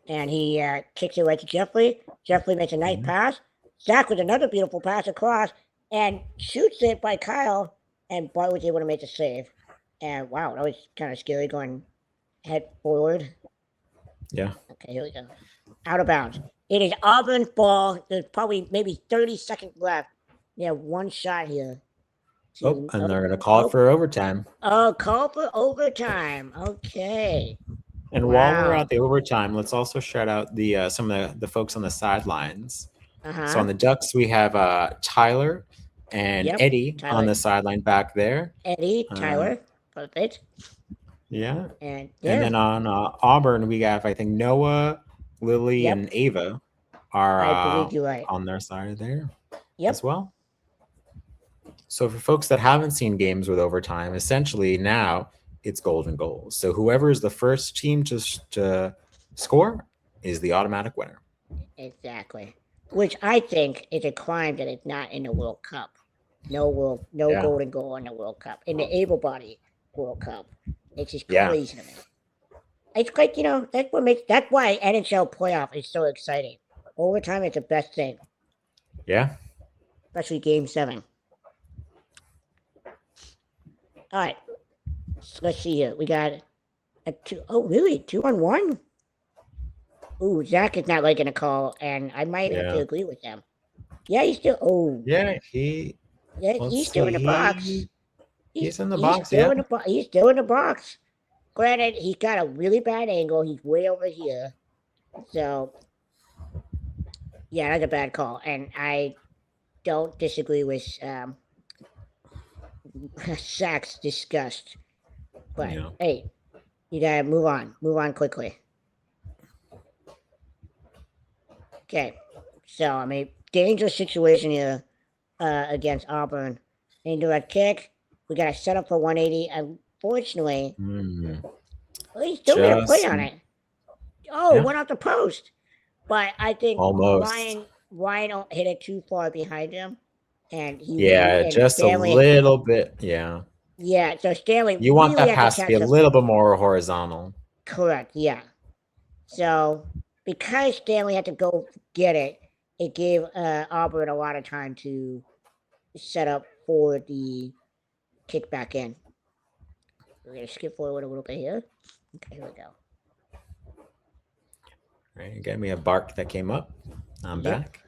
And he kicks it right to Jeffrey. Jeffrey makes a nice pass. Zach with another beautiful pass across and shoots it by Kyle, and Bart was able to make the save. And wow, that was kind of scary going head forward. Yeah. Okay, here we go. Out of bounds. It is Auburn's ball. There's probably maybe 30 seconds left. One shot here. And they're going to call it for overtime. Oh, call for overtime. Okay. And while we're at the overtime, let's also shout out the some of the folks on the sidelines. So on the Ducks, we have Tyler and Eddie on the sideline back there. Eddie, Tyler, perfect. Yeah. And then on Auburn, we have, I think, Noah, Lily, and Ava are I believe you're right. on their side there as well. So for folks that haven't seen games with overtime, essentially now it's golden goals. So whoever is the first team to score is the automatic winner. Exactly. Which I think is a crime that it's not in the World Cup. No golden goal in the World Cup. In the able-bodied World Cup. It's just crazy to me. It's like, that's why NHL playoff is so exciting. Overtime is the best thing. Yeah. Especially Game 7. All right. Let's see here. We got a 2. Oh, really? 2-on-1? Ooh, Zach is not liking a call, and I might have to agree with him. Yeah, he's still. Oh. Yeah, he's still in the box. He's in the box. He's still in the box. Granted, he's got a really bad angle. He's way over here. So, that's a bad call, and I don't disagree with Zach's disgust. But hey, you gotta move on quickly. Okay, so dangerous situation here against Auburn. Indirect kick. We got to set up for 180. Unfortunately, he's still going to play on it. Went off the post. But I think Ryan hit it too far behind him. And he just a little bit. Yeah. Yeah, so Stanley You want really that had pass to to be catch a up. little bit more horizontal. Correct, yeah. So because Stanley had to go get it, it gave Auburn a lot of time to set up for the kick back in. We're gonna skip forward a little bit here. Okay, here we go. Right, get me a bark that came up. I'm Yep. back.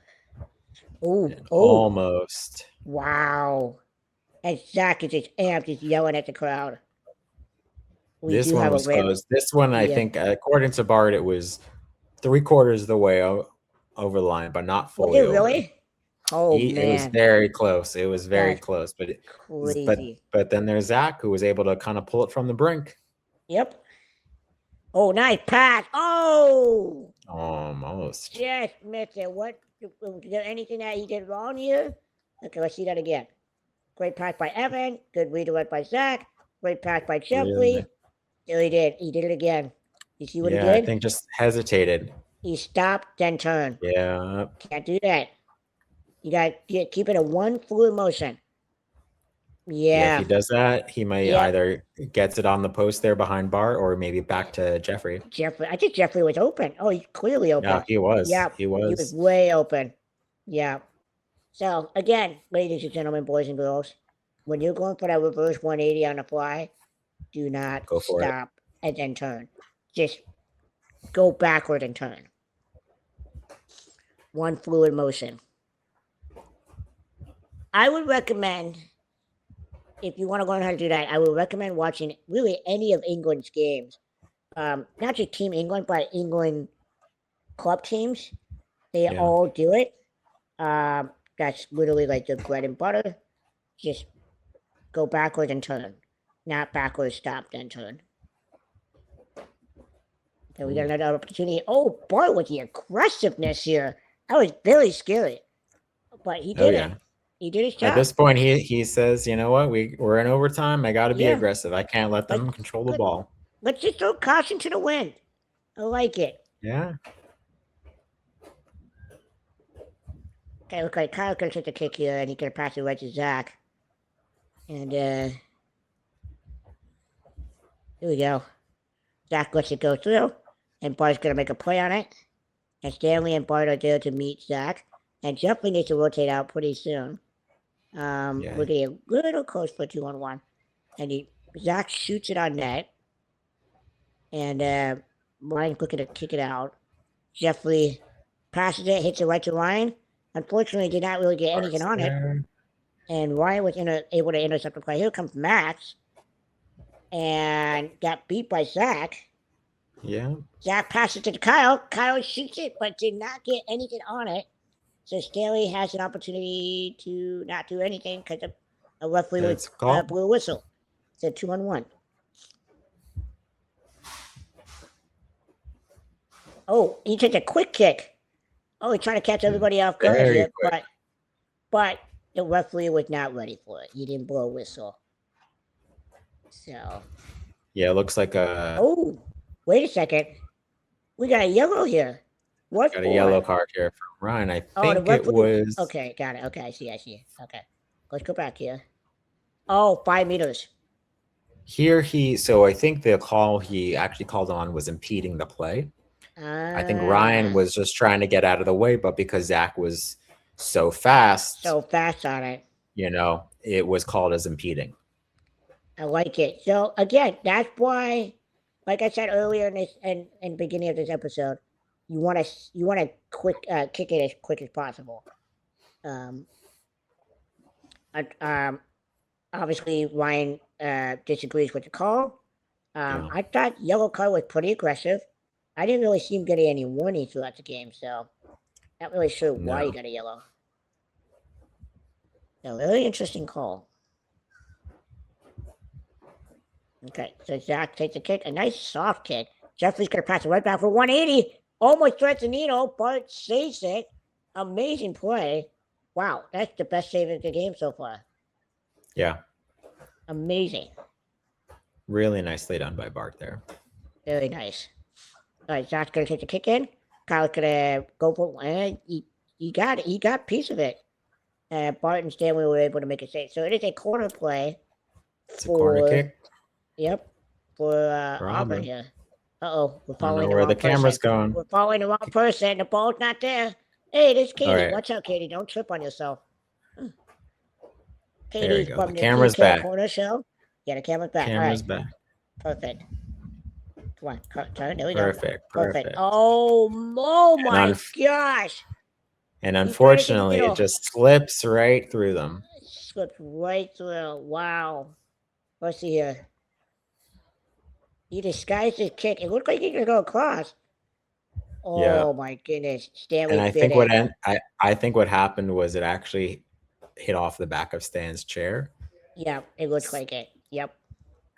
Oh, And oh, almost. wow. And Zach is just amped, just yelling at the crowd. We This do one have a was rare. close. This one, I Yeah. think, according to Bart, it was 3/4 of the way over the line, but not Was fully it over. really? Oh It was man, very close. It was very that's close, crazy. but then there's Zach who was able to kind of pull it from the brink. Yep. Oh, nice pass. Oh, Almost. just missed it. What? Was there anything that he did wrong here? Okay, let's see that again. Great pass by Evan. Good redirect by Zach. Great pass by Jeffrey. Really? There he did. He did it again. You see what Yeah, he I did? think just hesitated. He stopped, then turned. Yeah. Can't do that. You got to keep it a one fluid motion. Yeah, if Yeah. he does that, he might Yep. either gets it on the post there behind Bart or maybe back to Jeffrey. Jeffrey. I think Jeffrey was open. Oh, he's clearly open. Yeah, he was. Yeah. He He was was. way open. Yeah. So again, ladies and gentlemen, boys and girls, when you're going for that reverse 180 on the fly, do not Go for it. stop and then turn. Just go backward and turn. One fluid motion. I would recommend, if you want to learn how to do that, I would recommend watching really any of England's games. Not just Team England, but England club teams. They Yeah. all do it. That's literally like the bread and butter. Just go backwards and turn. Not backwards, stop, then turn. Okay, we got another opportunity. Oh, boy, with the aggressiveness here. That was very scary. But he did it. He did his job. At this point, he says, you know what, we're in overtime. I got to be Yeah. aggressive. I can't let them control the Good. ball. Let's just throw caution to the wind. I like it. Yeah. Okay, look like Kyle's gonna take the kick here, and he's gonna pass it right to Zach. And here we go. Zach lets it go through, and Bart's gonna make a play on it. And Stanley and Bart are there to meet Zach. And Jeffrey needs to rotate out pretty soon. We're getting a little close for 2-on-1. And Zach shoots it on net. And Ryan's looking to kick it out. Jeffrey passes it, hits it right to Ryan. Unfortunately, did not really get anything on it. And Ryan was able to intercept the play. Here comes Max. And got beat by Zach. Yeah. Zach passes to Kyle. Kyle shoots it, but did not get anything on it. So Stanley has an opportunity to not do anything because a referee It's with called. blew a whistle. It's a 2-on-1. Oh, he took a quick kick. Oh, he's trying to catch everybody off guard Very here, quick. but the referee was not ready for it. He didn't blow a whistle. So. Yeah, it looks like a. Oh, wait a second. We got a yellow here. What? Got a yellow card here from Ryan. I Oh, the think it referee- was. Okay, got it. Okay, I see. Okay. Let's go back here. Oh, 5 meters. Here so I think the call he actually called on was impeding the play. I think Ryan was just trying to get out of the way, but because Zach was so fast, so fast on it. you know, it was called as impeding. I like it. So again, that's why, like I said earlier in this and the beginning of this episode, you want to quick kick it as quick as possible. Obviously Ryan disagrees with the call. Yeah. I thought yellow card was pretty aggressive. I didn't really see him getting any warning throughout the game, so not really sure why No. he got a yellow. A very interesting call. Okay, so Zach takes a kick, a nice soft kick. Jeffrey's gonna pass it right back for 180. Almost threads the needle, but saves it. Amazing play. Wow, that's the best save of the game so far. Yeah. Amazing. Really nicely done by Bart there. Very nice. All right, Zach's gonna take the kick in. Kyle's gonna go for he got it. He got a piece of it. Bart and Stanley were able to make a save. So it is a corner play It's a corner for kick yep for for Auburn Auburn. here. Uh-oh, we're I don't following know the where the wrong camera's person. going. We're following the wrong person. The ball's not there. Hey, this is All Katie. right, Watch out, Katie. Don't trip on yourself. there we Katie's go. The from the camera's TK back. Corner Show. Yeah, the camera's back. All Camera's right, back. perfect. Come on, turn. There we go. Perfect. Perfect. Perfect. Oh And my gosh! and He turned it to the unfortunately, it middle. just slips right through them. Slipped right through. Wow. Let's see here. He disguised his kick. It looked like he could go across. Yeah. Oh my goodness. And Stanley I bit think it. I think what happened was it actually hit off the back of Stan's chair, Yeah, it looks like it. Yep.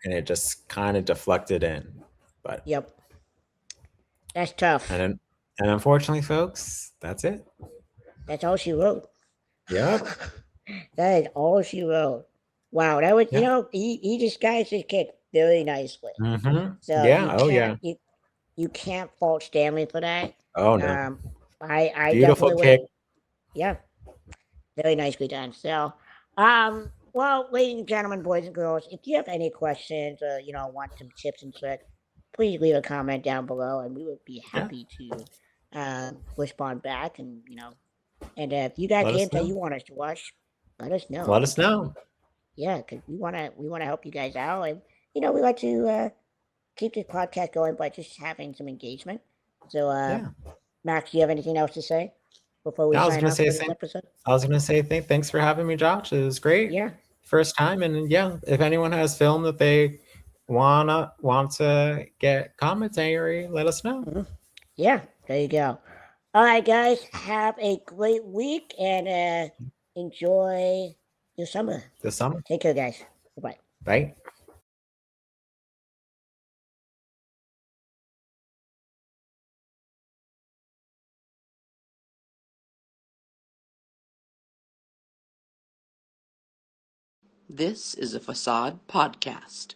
and it just kind of deflected in. But Yep. That's tough. and unfortunately, folks, that's it. That's all she wrote. Yep. That is all she wrote. Wow, that was Yeah. he disguised his kick very nicely. Mm-hmm. So Yeah. Oh yeah. you can't fault Stanley for that. Oh no. I Beautiful definitely kick. would. Yeah, very nicely done. So, well, ladies and gentlemen, boys and girls, if you have any questions or want some tips and tricks, please leave a comment down below, and we would be happy to respond back. And and if you got Let us games that know. you want us to watch, let us know. Let us know. Yeah, because we wanna help you guys out, and we like to keep this podcast going by just having some engagement. So, Yeah. Max, do you have anything else to say before we I was sign gonna off say for this thank. episode? I was gonna say thanks for having me, Josh. It was great. Yeah. First time, and yeah, if anyone has film that they want to get commentary, let us know. Mhm. Yeah, there you go. All right, guys, have a great week and enjoy your summer. This summer. Take care, guys. Bye-bye. Bye. This is a Facade podcast.